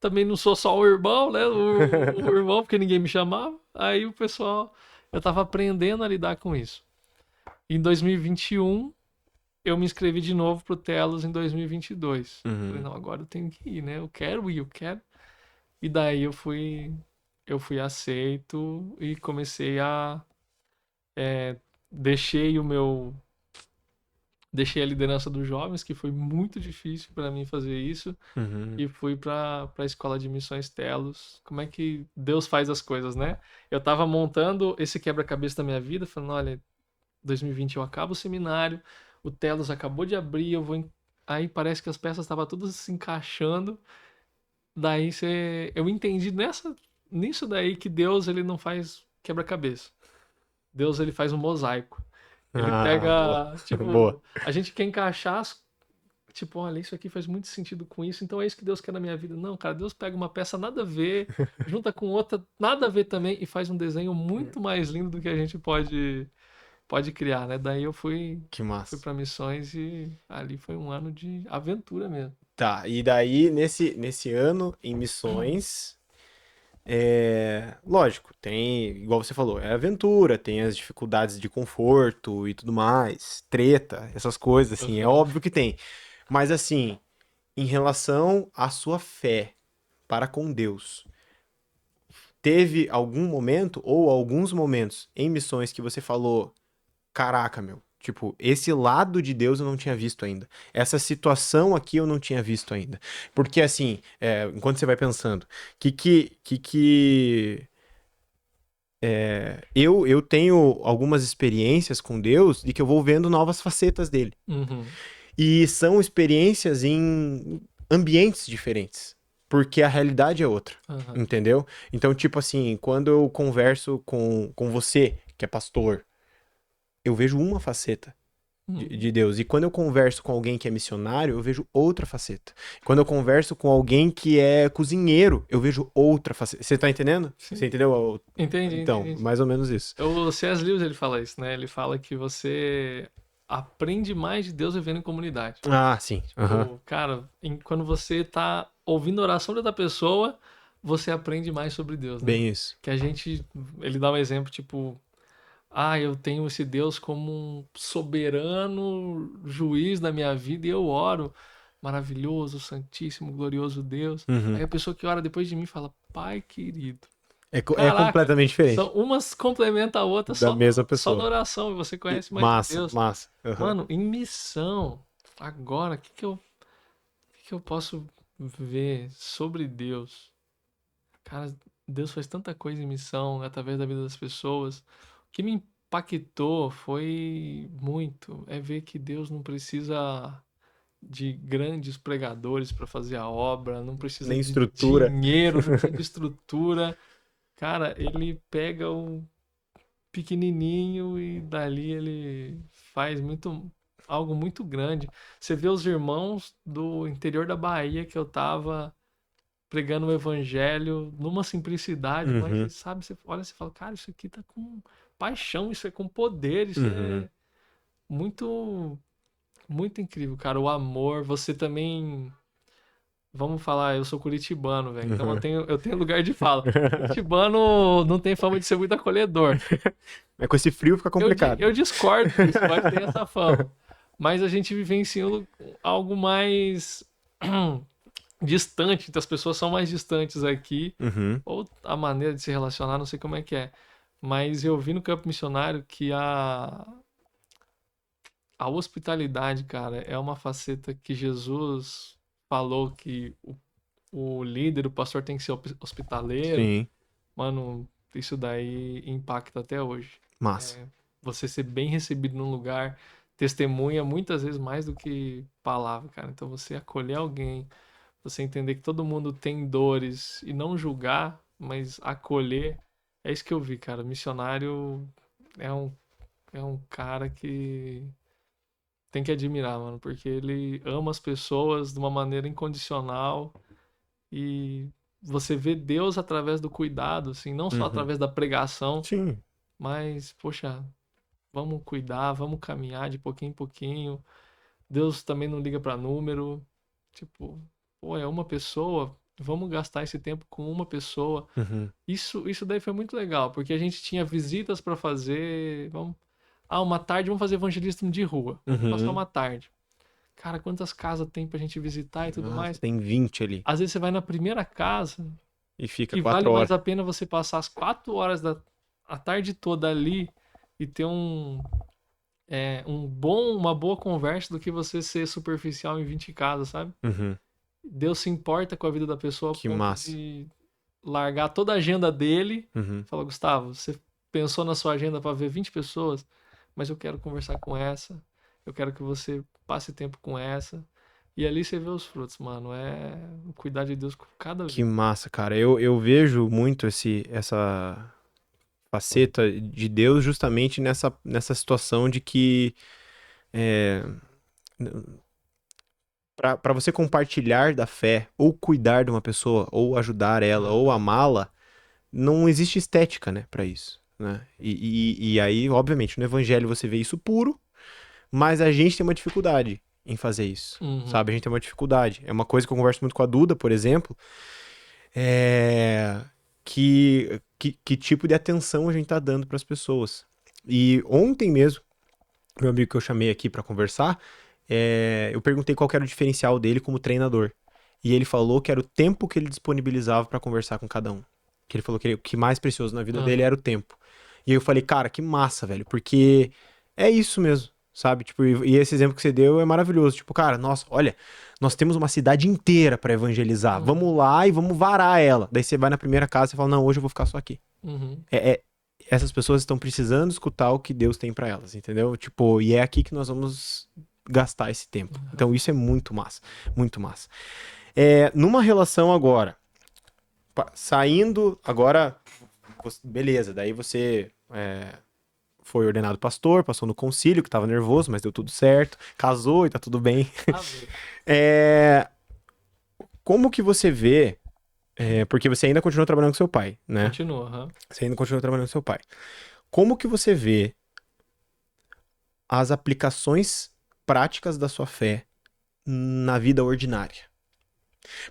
também não sou só o irmão, né? O irmão, porque ninguém me chamava. Aí o pessoal, eu estava aprendendo a lidar com isso. Em 2021, eu me inscrevi de novo pro Telos em 2022. Falei, Uhum. não, agora eu tenho que ir, né? Eu quero ir, eu quero. E daí eu fui aceito e comecei é, deixei o meu, deixei a liderança dos jovens, que foi muito difícil para mim fazer isso, Uhum. e fui para a escola de missões Telos. Como é que Deus faz as coisas, né? Eu tava montando esse quebra-cabeça da minha vida, falando, olha, 2020 eu acabo o seminário, o Telos acabou de abrir, aí parece que as peças estavam todas se encaixando. Daí eu entendi nisso daí que Deus ele não faz quebra-cabeça. Deus ele faz um mosaico. Ele Ah, boa. pega, Boa. tipo, a gente quer encaixar, tipo, olha, isso aqui faz muito sentido com isso, então é isso que Deus quer na minha vida. Não, cara, Deus pega uma peça nada a ver, junta com outra nada a ver também e faz um desenho muito mais lindo do que a gente pode criar, né? Daí eu Que fui massa. para missões e ali foi um ano de aventura mesmo. Tá, e daí, nesse ano, em missões, lógico, tem, igual você falou, é aventura, tem as dificuldades de conforto e tudo mais, treta, essas coisas, assim, é Aham. óbvio que tem. Mas, assim, em relação à sua fé para com Deus, teve algum momento ou alguns momentos em missões que você falou, caraca, meu, tipo, esse lado de Deus eu não tinha visto ainda. Essa situação aqui eu não tinha visto ainda. Porque assim, enquanto você vai pensando, eu tenho algumas experiências com Deus de que eu vou vendo novas facetas dele. Uhum. E são experiências em ambientes diferentes. Porque a realidade é outra. Aham. Entendeu? Então, tipo assim, quando eu converso com você, que é pastor, eu vejo uma faceta Uhum. de Deus. E quando eu converso com alguém que é missionário, eu vejo outra faceta. Quando eu converso com alguém que é cozinheiro, eu vejo outra faceta. Você tá entendendo? Você Sim. entendeu? Entendi, Então, entendi. mais ou menos isso. O C.S. Lewis ele fala isso, né? Ele fala que você aprende mais de Deus vivendo em comunidade. Ah, sim. Aham. Tipo, cara, quando você tá ouvindo a oração da pessoa, você aprende mais sobre Deus, né? Bem isso. Que a gente, ele dá um exemplo, tipo, eu tenho esse Deus como um soberano juiz da minha vida e eu oro, maravilhoso, santíssimo, glorioso Deus. Aí Uhum. a pessoa que ora depois de mim fala, Pai querido. É Caraca, completamente diferente umas complementa a outra da só, mesma só na pessoa. oração e você conhece mais de Massa, Deus. massa. Aham. Mano, em missão, agora, o que que eu posso ver sobre Deus? Cara, Deus faz tanta coisa em missão, através da vida das pessoas. O que me impactou foi muito, é ver que Deus não precisa de grandes pregadores para fazer a obra, não precisa Nem de estrutura. dinheiro, não precisa de estrutura. Cara, ele pega o pequenininho e dali ele faz algo muito grande. Você vê os irmãos do interior da Bahia que eu tava pregando o evangelho numa simplicidade, mas sabe, você olha e você fala, cara, isso aqui tá com paixão, isso é com poder, isso é muito, muito incrível, cara. O amor, você também. Vamos falar, eu sou curitibano, velho. Então eu tenho lugar de fala. Curitibano não tem fama de ser muito acolhedor. É, com esse frio fica complicado. Eu discordo disso, mas tem essa fama. Mas a gente vivencia algo mais distante, então as pessoas são mais distantes aqui. Ou a maneira de se relacionar, não sei como é que é. Mas eu vi no campo missionário que a hospitalidade, cara, é uma faceta que Jesus falou que o líder, o pastor tem que ser hospitaleiro. Sim. Mano, isso daí impacta até hoje. Massa. Você ser bem recebido num lugar testemunha muitas vezes mais do que palavra, cara. Então você acolher alguém, você entender que todo mundo tem dores e não julgar, mas acolher, é isso que eu vi, cara. Missionário é um cara que tem que admirar, mano, porque ele ama as pessoas de uma maneira incondicional e você vê Deus através do cuidado, assim, não só através da pregação, Sim. mas, poxa, vamos cuidar, vamos caminhar de pouquinho em pouquinho. Deus também não liga pra número, tipo, pô, é uma pessoa, vamos gastar esse tempo com uma pessoa. Isso daí foi muito legal, porque a gente tinha visitas pra fazer, uma tarde vamos fazer evangelismo de rua, vamos passar uma tarde. Cara, quantas casas tem pra gente visitar e tudo mais? Tem 20 ali. Às vezes você vai na primeira casa E fica e 4 vale horas. mais a pena você passar as 4 horas a tarde toda ali e ter uma boa conversa do que você ser superficial em 20 casas, sabe? Deus se importa com a vida da pessoa Que a ponto massa. de largar toda a agenda dele. Fala, Gustavo, você pensou na sua agenda para ver 20 pessoas, mas eu quero conversar com essa, eu quero que você passe tempo com essa. E ali você vê os frutos, mano. É o cuidar de Deus com cada Que vida. massa, cara. Eu vejo muito essa faceta de Deus justamente nessa situação de que para você compartilhar da fé, ou cuidar de uma pessoa, ou ajudar ela, ou amá-la, não existe estética, né, para isso, né? E aí, obviamente, no evangelho você vê isso puro, mas a gente tem uma dificuldade em fazer isso, sabe? A gente tem uma dificuldade. É uma coisa que eu converso muito com a Duda, por exemplo, que tipo de atenção a gente tá dando para as pessoas. E ontem mesmo, meu amigo que eu chamei aqui para conversar, eu perguntei qual que era o diferencial dele como treinador. E ele falou que era o tempo que ele disponibilizava para conversar com cada um. Que ele falou que o que mais precioso na vida dele era o tempo. E aí eu falei, cara, que massa, velho, porque é isso mesmo, sabe? Tipo, e esse exemplo que você deu é maravilhoso. Tipo, cara, nossa, olha, nós temos uma cidade inteira para evangelizar. Vamos lá e vamos varar ela. Daí você vai na primeira casa e fala, não, hoje eu vou ficar só aqui. Essas pessoas estão precisando escutar o que Deus tem para elas, entendeu? Tipo, e é aqui que nós vamos gastar esse tempo. Então isso é muito massa, muito massa. Numa relação agora, saindo agora, beleza, daí você foi ordenado pastor, passou no concílio, que tava nervoso, mas deu tudo certo, casou e tá tudo bem. Como que você vê, porque você ainda continua trabalhando com seu pai, né? Continua, Você ainda continua trabalhando com seu pai. Como que você vê as aplicações práticas da sua fé na vida ordinária?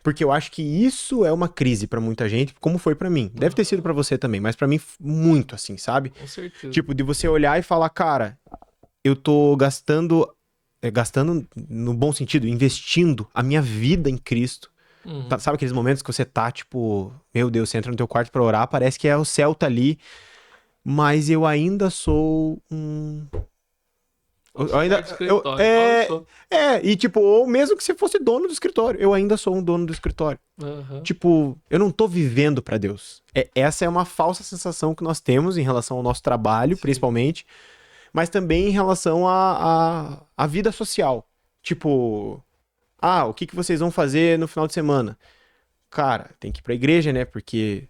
Porque eu acho que isso é uma crise pra muita gente, como foi pra mim. Deve ter sido pra você também, mas pra mim muito assim, sabe? Com certeza. Tipo, de você olhar e falar, cara, eu tô gastando no bom sentido, investindo a minha vida em Cristo. Sabe aqueles momentos que você tá, tipo, meu Deus, você entra no teu quarto pra orar, parece que o céu tá ali, mas eu ainda sou e tipo, ou mesmo que você fosse dono do escritório, eu ainda sou um dono do escritório. Tipo, eu não tô vivendo pra Deus. Essa é uma falsa sensação que nós temos em relação ao nosso trabalho, principalmente, mas também em relação à vida social. Tipo, o que vocês vão fazer no final de semana? Cara, tem que ir pra igreja, né? Porque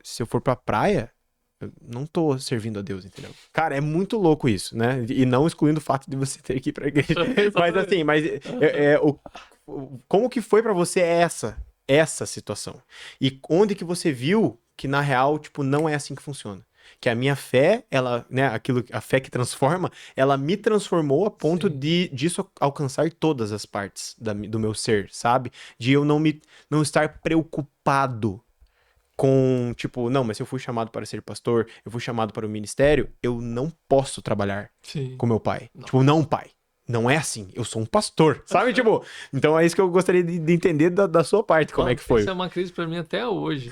se eu for pra praia, eu não tô servindo a Deus, entendeu? Cara, é muito louco isso, né? E não excluindo o fato de você ter que ir pra igreja. Mas assim, como que foi pra você essa essa situação. E onde que você viu que, na real, tipo, não é assim que funciona? Que a minha fé, ela, né, a fé que transforma, ela me transformou a ponto Sim. disso alcançar todas as partes do meu ser, sabe? De eu não estar preocupado com, tipo, não, mas se eu fui chamado para ser pastor, eu fui chamado para o ministério, eu não posso trabalhar Sim. com meu pai. Não. Tipo, não, pai. Não é assim, eu sou um pastor, sabe? Tipo, então é isso que eu gostaria de entender da sua parte, como é Mano, que isso foi. é uma crise pra mim até hoje.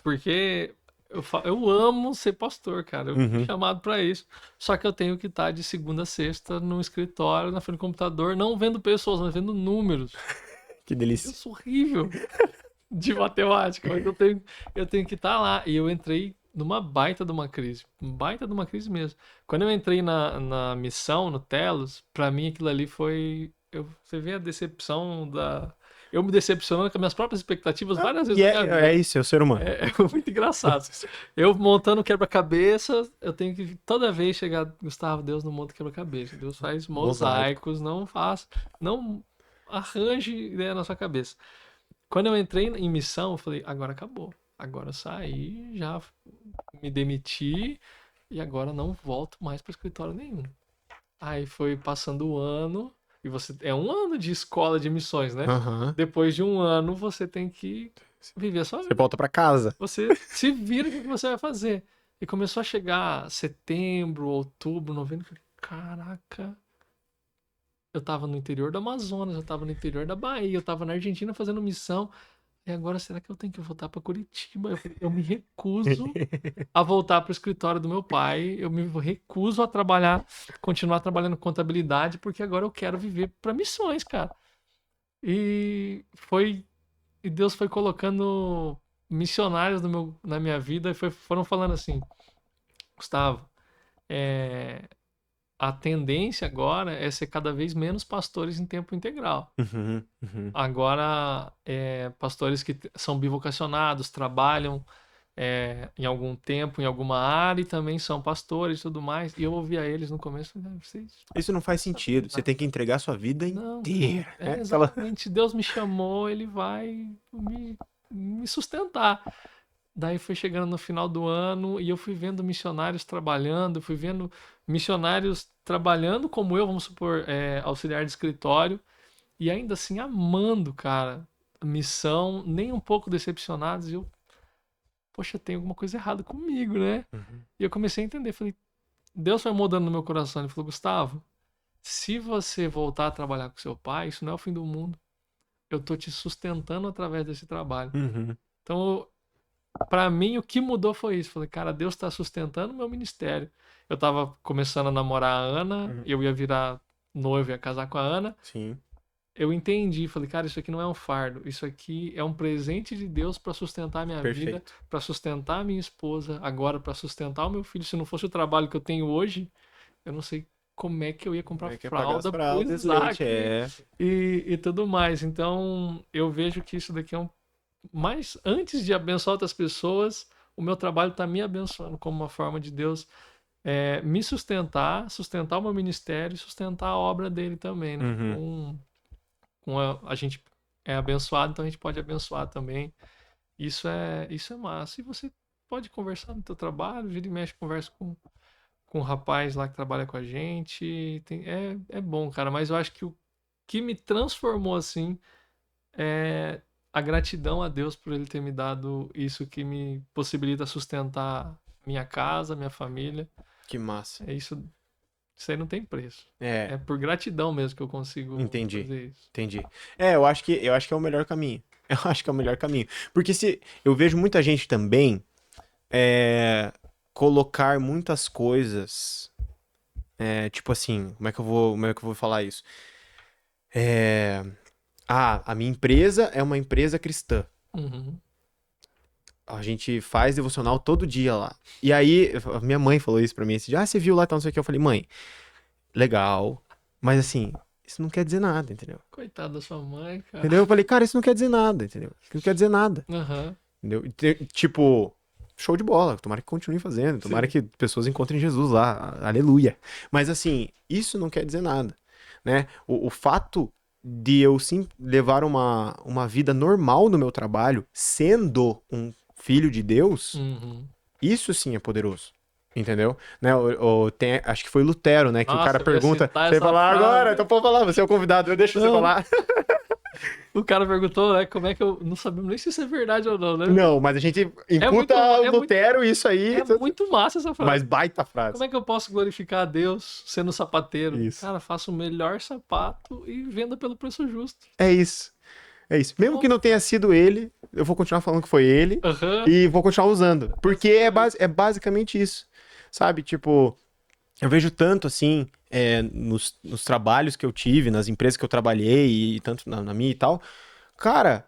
Porque eu amo ser pastor, cara. Eu fui Uhum. chamado pra isso. Só que eu tenho que estar de segunda a sexta no escritório, na frente do computador, não vendo pessoas, mas vendo números. Que Eu delícia. sou horrível de matemática, mas eu tenho que estar lá. E eu entrei numa baita de uma crise. Baita de uma crise mesmo. Quando eu entrei na missão, no Telos, pra mim aquilo ali foi. Você vê a decepção da. Eu me decepcionando com as minhas próprias expectativas Ah, várias vezes e na minha é vida. isso, é o ser humano. É muito engraçado. Eu montando quebra-cabeça, eu tenho que toda vez chegar, Gustavo, Deus não monta quebra-cabeça. Deus faz Mosaico. mosaicos, não faz, não arranje ideia na sua cabeça. Quando eu entrei em missão, eu falei, agora acabou. Agora eu saí, já me demiti e agora não volto mais para escritório nenhum. Aí foi passando o ano, e você é um ano de escola de missões, né? Aham. Depois de um ano, você tem que viver a sua Você vida. volta pra casa. Você se vira o que você vai fazer. E começou a chegar setembro, outubro, novembro. Eu falei, caraca, eu tava no interior do Amazonas, eu tava no interior da Bahia, eu tava na Argentina fazendo missão. E agora será que eu tenho que voltar para Curitiba? Eu falei, eu me recuso a voltar para o escritório do meu pai. Eu me recuso a trabalhar, continuar trabalhando com contabilidade, porque agora eu quero viver para missões, cara. E foi e Deus foi colocando missionários na minha vida e foram falando assim, Gustavo, é, a tendência agora é ser cada vez menos pastores em tempo integral. Uhum, uhum. Agora, pastores que são bivocacionados, trabalham em algum tempo, em alguma área, e também são pastores e tudo mais. E eu ouvia eles no começo, vocês Isso não faz não sabem sentido. Você nada. tem que entregar sua vida Não, inteira, é né? Aquela... exatamente. Deus me chamou, ele vai me sustentar. Daí foi chegando no final do ano e eu fui vendo missionários trabalhando, fui vendo missionários trabalhando como eu, vamos supor, auxiliar de escritório, e ainda assim amando, cara, a missão, nem um pouco decepcionados. E eu, poxa, tem alguma coisa errada comigo, né? Uhum. E eu comecei a entender, falei, Deus foi mudando no meu coração. Ele falou, Gustavo, se você voltar a trabalhar com seu pai, isso não é o fim do mundo. Eu tô te sustentando através desse trabalho. Uhum. Então, pra mim, o que mudou foi isso. Falei, cara, Deus tá sustentando o meu ministério. Eu tava começando a namorar a Ana, Uhum. eu ia virar noivo, ia casar com a Ana. Sim. Eu entendi, falei, cara, isso aqui não é um fardo, isso aqui é um presente de Deus para sustentar a minha vida, Perfeito. para sustentar a minha esposa, agora para sustentar o meu filho. Se não fosse o trabalho que eu tenho hoje, eu não sei como é que eu ia comprar Como é que é pagar as fralda pro fraldas, leite? Isaac É. e tudo mais. Então, eu vejo que isso daqui é um. Mas antes de abençoar outras pessoas, o meu trabalho está me abençoando como uma forma de Deus me sustentar o meu ministério e sustentar a obra dele também, né? Uhum. A gente é abençoado, então a gente pode abençoar também. Isso é massa. E você pode conversar no teu trabalho, vira e mexe, conversa com o rapaz lá que trabalha com a gente. É bom, cara, mas eu acho que o que me transformou assim é a gratidão a Deus por ele ter me dado isso que me possibilita sustentar minha casa, minha família. Que massa. Isso aí não tem preço. É, É por gratidão mesmo que eu consigo entendi. fazer isso. Entendi. Eu acho que é o melhor caminho. Eu acho que é o melhor caminho. Porque se eu vejo muita gente também colocar muitas coisas. Tipo assim, como é que eu vou falar isso? A minha empresa é uma empresa cristã. Uhum. A gente faz devocional todo dia lá. E aí, a minha mãe falou isso pra mim, assim, você viu lá, então não sei o que. Eu falei, mãe, legal, mas assim, isso não quer dizer nada, entendeu? Coitado da sua mãe, cara. Entendeu? Eu falei, cara, isso não quer dizer nada, entendeu? Isso não quer dizer nada, Aham. entendeu? Tipo, show de bola, tomara que continue fazendo, tomara Sim. que pessoas encontrem Jesus lá, aleluia. Mas assim, isso não quer dizer nada, né? O fato de eu sim levar uma vida normal no meu trabalho, sendo um filho de Deus, Uhum. isso sim é poderoso. Entendeu? Né? Acho que foi Lutero, né? Que o cara Nossa, eu ia pergunta. citar Você vai essa falar agora, frase. então pode falar, você é o convidado, eu deixo você Não, falar. o cara perguntou, né, como é que eu... Não sabemos nem se isso é verdade ou não, né? Não, mas a gente É imputa muito, ao é muito, Lutero isso aí, é muito massa essa mas frase. baita Como frase. é que eu posso glorificar a Deus sendo sapateiro? Isso. Cara, faça o melhor sapato e venda pelo preço justo. É isso. É isso. Mesmo que Pronto. não tenha sido ele, eu vou continuar falando que foi ele Aham. e vou continuar usando. Porque é, Exatamente. é basicamente isso. Sabe? Tipo, eu vejo tanto assim, nos trabalhos que eu tive, nas empresas que eu trabalhei, e tanto na minha e tal. Cara,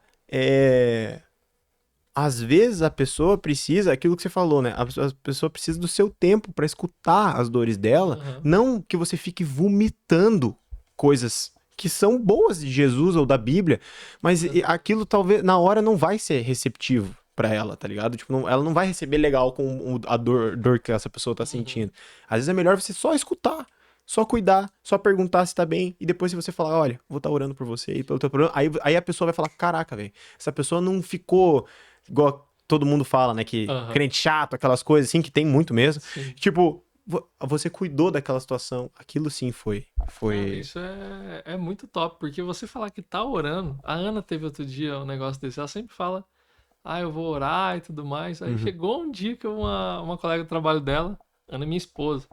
às vezes a pessoa precisa, aquilo que você falou, né? A pessoa precisa do seu tempo pra escutar as dores dela, Aham. não que você fique vomitando coisas que são boas de Jesus ou da Bíblia, mas Exato. aquilo talvez na hora não vai ser receptivo pra ela, tá ligado? Tipo, ela não vai receber legal com a dor que essa pessoa tá Uhum. sentindo. Às vezes é melhor você só escutar. Só cuidar, só perguntar se tá bem, e depois se você falar, olha, vou estar orando por você e pelo teu problema, aí a pessoa vai falar, caraca, velho, essa pessoa não ficou igual todo mundo fala, né? Que Aham. crente chato, aquelas coisas assim, que tem muito mesmo. Sim. Tipo, você cuidou daquela situação. Aquilo sim foi. Cara, Foi. isso é muito top, porque você falar que tá orando. A Ana teve outro dia um negócio desse. Ela sempre fala, eu vou orar e tudo mais. Aí Uhum. chegou um dia que uma colega do trabalho dela, Ana, minha esposa,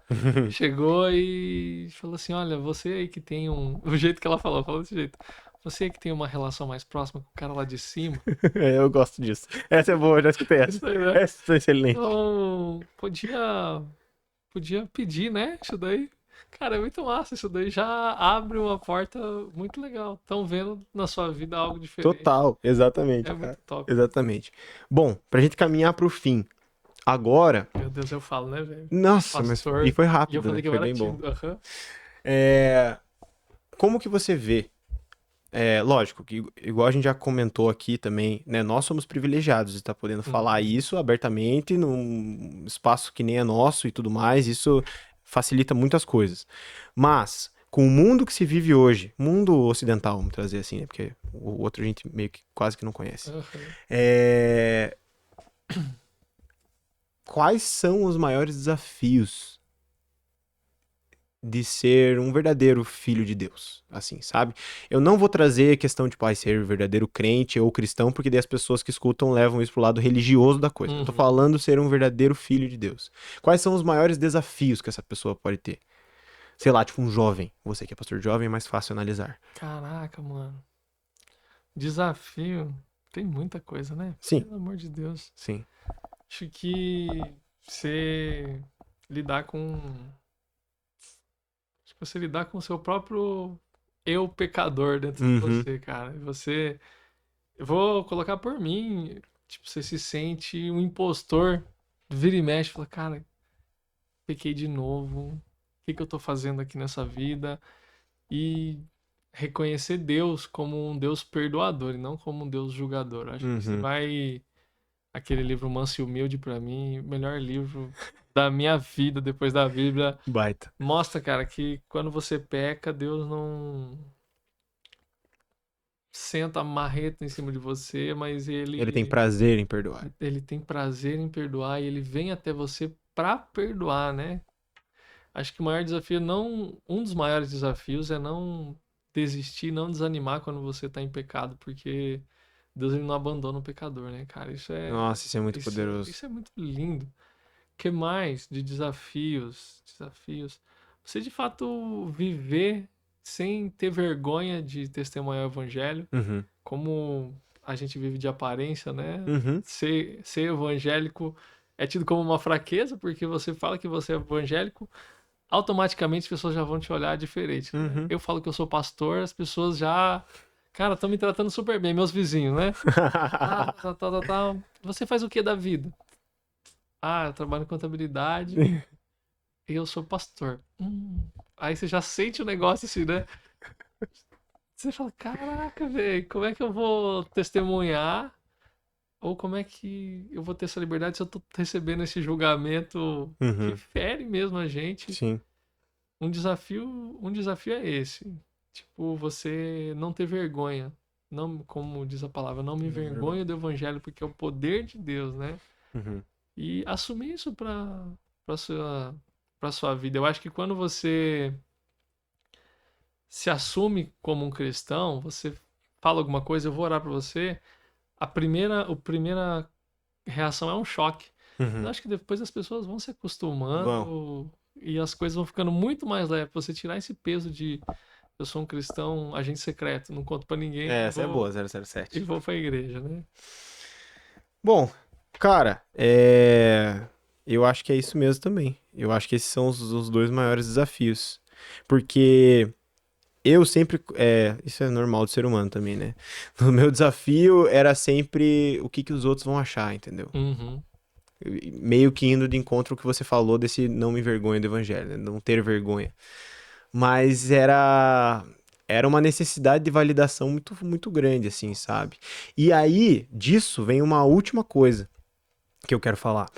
chegou e falou assim: Olha, você aí que tem um. O jeito que ela falou desse jeito. Você aí que tem uma relação mais próxima com o cara lá de cima. Eu gosto disso. Essa é boa, já escutei essa. Isso aí, né? Essa é excelente. Então, podia pedir, né? Isso daí. Cara, é muito massa. Isso daí já abre uma porta muito legal. Estão vendo na sua vida algo diferente. Total, exatamente, É muito cara. top. Exatamente. Bom, pra gente caminhar pro fim. Agora. Meu Deus, eu falo, né, velho? Nossa, mas. E Pastor. foi E eu rápido, né? falei que eu Foi era bem bom. tímido. Aham. É, como que você vê? Lógico, que igual a gente já comentou aqui também, né? Nós somos privilegiados de estar podendo falar Uhum. isso abertamente num espaço que nem é nosso e tudo mais. Isso facilita muitas coisas. Mas, com o mundo que se vive hoje, mundo ocidental, vamos trazer assim, né? Porque o outro a gente meio que quase que não conhece. Aham. É, Quais são os maiores desafios de ser um verdadeiro filho de Deus, assim, sabe? Eu não vou trazer questão de ser verdadeiro crente ou cristão, porque daí as pessoas que escutam levam isso pro lado religioso da coisa. Eu tô Uhum. falando ser um verdadeiro filho de Deus. Quais são os maiores desafios que essa pessoa pode ter? Sei lá, tipo um jovem. Você que é pastor jovem é mais fácil analisar. Caraca, mano. Desafio. Tem muita coisa, né? Sim, Pelo amor de Deus. sim. Acho que você lidar com. Acho que você lidar com o seu próprio eu pecador dentro de Uhum, você, cara. E você. Eu vou colocar por mim. Tipo, você se sente um impostor. Vira e mexe, fala, cara, pequei de novo. O que que eu tô fazendo aqui nessa vida? E reconhecer Deus como um Deus perdoador e não como um Deus julgador. Acho que você uhum. vai. Aquele livro Manso e Humilde, pra mim, o melhor livro da minha vida depois da Bíblia. Baita. Mostra, cara, que quando você peca, Deus não senta a marreta em cima de você, mas Ele tem ele prazer em perdoar. ele tem prazer em perdoar e ele vem até você pra perdoar, né? Acho que o maior desafio não, um dos maiores desafios é não desistir, não desanimar quando você tá em pecado, porque Deus ele não abandona o pecador, né, cara? Nossa, isso é muito poderoso. Isso é muito lindo. Que mais de desafios? Desafios. Você de fato viver sem ter vergonha de testemunhar o evangelho, Uhum, como a gente vive de aparência, né? uhum, Ser evangélico é tido como uma fraqueza, porque você fala que você é evangélico, automaticamente as pessoas já vão te olhar diferente, né? uhum. Eu falo que eu sou pastor, as pessoas já, cara, estão me tratando super bem, meus vizinhos, né? Tal. Você faz o que da vida? Eu trabalho em contabilidade e eu sou pastor. Aí você já sente o negócio assim, né? Você fala, caraca, velho, como é que eu vou testemunhar? Ou como é que eu vou ter essa liberdade se eu tô recebendo esse julgamento que Uhum, fere mesmo a gente? sim. Um desafio é esse. Tipo, você não ter vergonha. Não, como diz a palavra, não me envergonho do evangelho, porque é o poder de Deus, né? Uhum. E assumir isso para para sua vida. Eu acho que quando você se assume como um cristão, você fala alguma coisa, eu vou orar para você, a primeira reação é um choque. Mas eu Uhum. acho que depois as pessoas vão se Vão. acostumando e as coisas vão ficando muito mais leves. Você tirar esse peso de eu sou um cristão, agente secreto, não conto pra ninguém Essa é boa, zero zero e sete. vou pra igreja, né? Bom, cara, eu acho que é isso mesmo também. Eu acho que esses são os dois maiores desafios. Porque eu sempre. Isso é normal do ser humano também, né? O meu desafio era sempre o que que os outros vão achar, entendeu? Uhum, Meio que indo de encontro ao que você falou desse não me vergonha do evangelho, né? Não ter vergonha. Mas era uma necessidade de validação muito, muito grande, assim, sabe? E aí, disso vem uma última coisa que eu quero falar.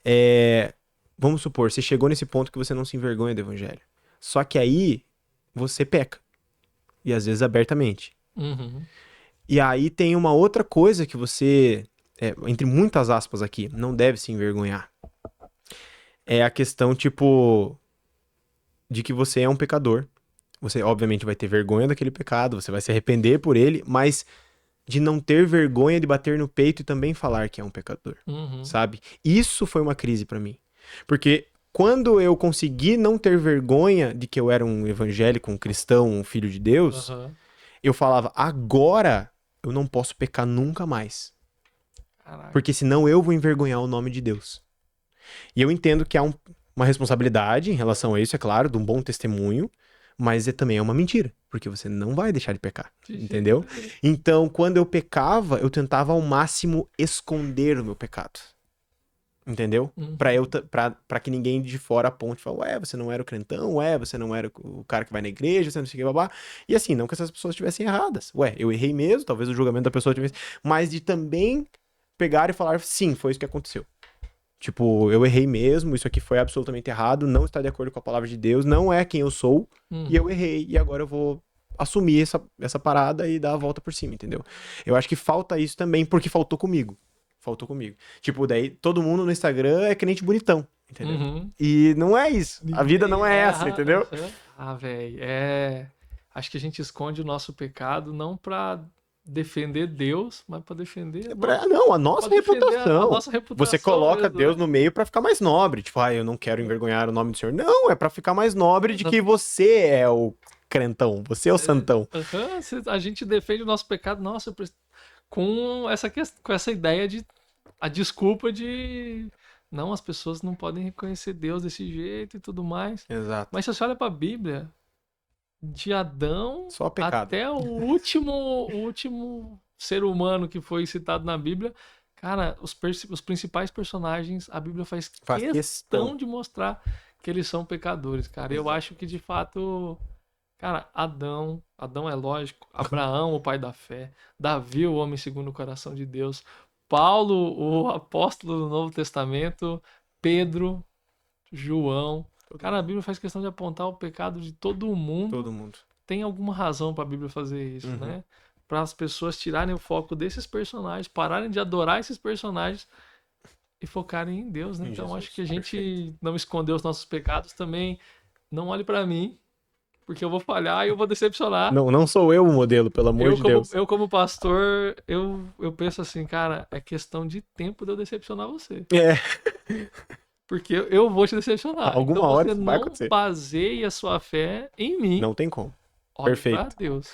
É, vamos supor, você chegou nesse ponto que você não se envergonha do evangelho. Só que aí você peca. E às vezes abertamente. uhum, E aí tem uma outra coisa que você, entre muitas aspas aqui, não deve se envergonhar. É a questão, tipo, de que você é um pecador. Você, obviamente, vai ter vergonha daquele pecado, você vai se arrepender por ele, mas de não ter vergonha de bater no peito e também falar que é um pecador, uhum, sabe? Isso foi uma crise pra mim. Porque quando eu consegui não ter vergonha de que eu era um evangélico, um cristão, um filho de Deus, aham. eu falava, agora eu não posso pecar nunca mais. Caraca. Porque senão eu vou envergonhar o nome de Deus. E eu entendo que há uma responsabilidade em relação a isso, é claro, de um bom testemunho, mas também é uma mentira, porque você não vai deixar de pecar, De jeito entendeu? nenhum. Então, quando eu pecava, eu tentava ao máximo esconder o meu pecado, entendeu? Pra, Uhum. eu, pra que ninguém de fora aponte e fale, ué, você não era o crentão, ué, você não era o cara que vai na igreja, você não sei o que, babá. E assim, não que essas pessoas estivessem erradas. Ué, eu errei mesmo, talvez o julgamento da pessoa tivesse, mas de também pegar e falar, sim, foi isso que aconteceu. Tipo, eu errei mesmo, isso aqui foi absolutamente errado, não está de acordo com a palavra de Deus, não é quem eu sou, e eu Uhum. errei, e agora eu vou assumir essa parada e dar a volta por cima, entendeu? Eu acho que falta isso também, porque faltou comigo. Faltou comigo. Tipo, daí todo mundo no Instagram é crente bonitão, entendeu? Uhum. E não é isso. A vida Ninguém não é essa, erra. entendeu? Aham. Ah, velho, é. Acho que a gente esconde o nosso pecado não pra defender Deus, mas pra defender nós. Não, a Pra nossa defender a reputação. nossa Você reputação coloca mesmo, Deus né? no meio pra ficar mais nobre. Tipo, eu não quero envergonhar o nome do Senhor. Não, é pra ficar mais nobre de que você é o crentão, você é o santão. Aham, a gente defende o nosso pecado, nossa, com essa ideia de a desculpa de não, as pessoas não podem reconhecer Deus desse jeito e tudo mais. Exato. Mas se você olha para a Bíblia, de Adão Só pecado. até o último ser humano que foi citado na Bíblia, cara, os principais personagens, a Bíblia faz Faz questão. questão de mostrar que eles são pecadores, cara. Eu Exato. acho que de fato, cara, Adão é lógico, Abraão, o pai da fé, Davi, o homem segundo o coração de Deus, Paulo, o apóstolo do Novo Testamento, Pedro, João. Todo Cara, a mundo. Bíblia faz questão de apontar o pecado de todo mundo. Todo mundo. Tem alguma razão para a Bíblia fazer isso, Uhum. né? Para as pessoas tirarem o foco desses personagens, pararem de adorar esses personagens e focarem em Deus, né? Em Então acho que Jesus. a Perfeito. gente não esconder os nossos pecados também. Não olhe para mim, porque eu vou falhar e eu vou decepcionar. Não, não sou eu o modelo, pelo amor Eu de como, Deus. eu como pastor, eu penso assim, cara, é questão de tempo de eu decepcionar você. É, Porque eu vou te decepcionar. Então alguma hora você isso vai não acontecer. baseie a sua fé em mim. Não tem como. Olhe para Perfeito. Deus.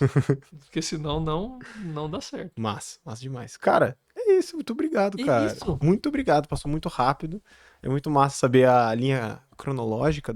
Porque senão não dá certo. Massa demais. Cara, é isso. Muito obrigado, E cara. isso. Muito obrigado. Passou muito rápido. É muito massa saber a linha cronológica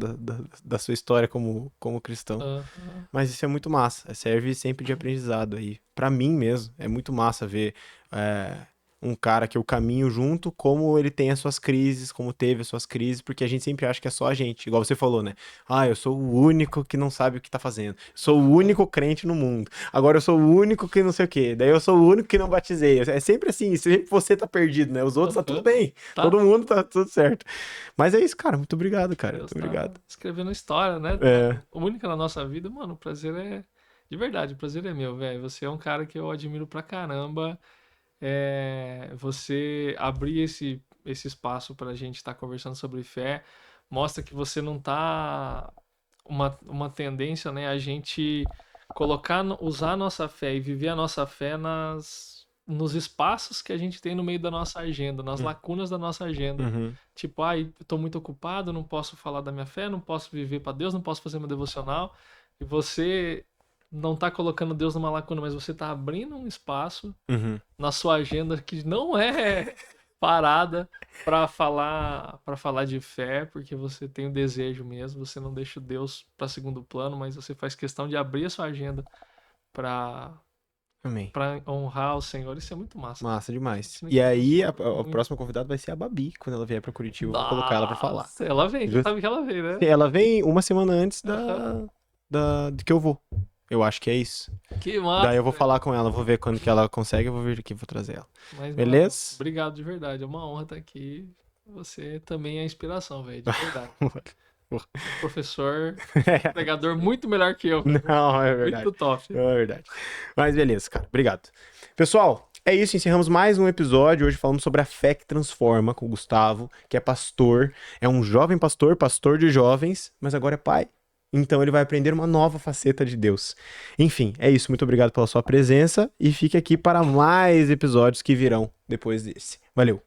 da sua história como cristão. Aham. Mas isso é muito massa. Serve sempre de aprendizado aí. Pra mim mesmo, é muito massa ver é, um cara que eu caminho junto, como ele tem as suas crises, como teve as suas crises, porque a gente sempre acha que é só a gente. Igual você falou, né? Ah, eu sou o único que não sabe o que tá fazendo. Sou o único crente no mundo. Agora eu sou o único que não sei o quê. Daí eu sou o único que não batizei. É sempre assim, sempre você tá perdido, né? Os outros tá tudo Aham. bem. Tá. Todo mundo tá tudo certo. Mas é isso, cara. Muito obrigado, cara. Deus Muito tá obrigado. escrevendo história, né? Tá É, única na nossa vida, mano. O prazer é De verdade, o prazer é meu, velho. Você é um cara que eu admiro pra caramba. Você abrir esse espaço pra gente estar conversando sobre fé mostra que você não tá uma tendência, né, a gente usar a nossa fé e viver a nossa fé nos espaços que a gente tem no meio da nossa agenda, nas lacunas da nossa agenda. Uhum. Tipo, ai, eu tô muito ocupado, não posso falar da minha fé, não posso viver pra Deus, não posso fazer meu devocional. E você não tá colocando Deus numa lacuna, mas você tá abrindo um espaço Uhum. na sua agenda que não é parada para falar de fé, porque você tem o desejo mesmo, você não deixa o Deus para segundo plano, mas você faz questão de abrir a sua agenda para Amém. para honrar o Senhor. Isso é muito massa. Massa demais. Isso me E aí, a muito. próxima convidada vai ser a Babi, quando ela vier pra Curitiba. Eu vou colocar ela pra falar. Nossa, ela vem, você Justo? sabe que ela vem, né? Ela vem uma semana antes Aham. de que eu vou. Eu acho que é isso. Que Daí massa, eu vou velho. falar com ela, vou ver quando que ela consegue, eu vou vir aqui e vou trazer ela. Mas, mano, Beleza? obrigado de verdade. É uma honra estar aqui. Você também é inspiração, velho, de verdade. Professor, pregador muito melhor que eu, velho. Não, é verdade. Muito top. É verdade. Mas beleza, cara. Obrigado. Pessoal, é isso. Encerramos mais um episódio. Hoje falamos sobre a fé que transforma com o Gustavo, que é pastor. É um jovem pastor, pastor de jovens, mas agora é pai. Então ele vai aprender uma nova faceta de Deus. Enfim, é isso. Muito obrigado pela sua presença e fique aqui para mais episódios que virão depois desse. Valeu!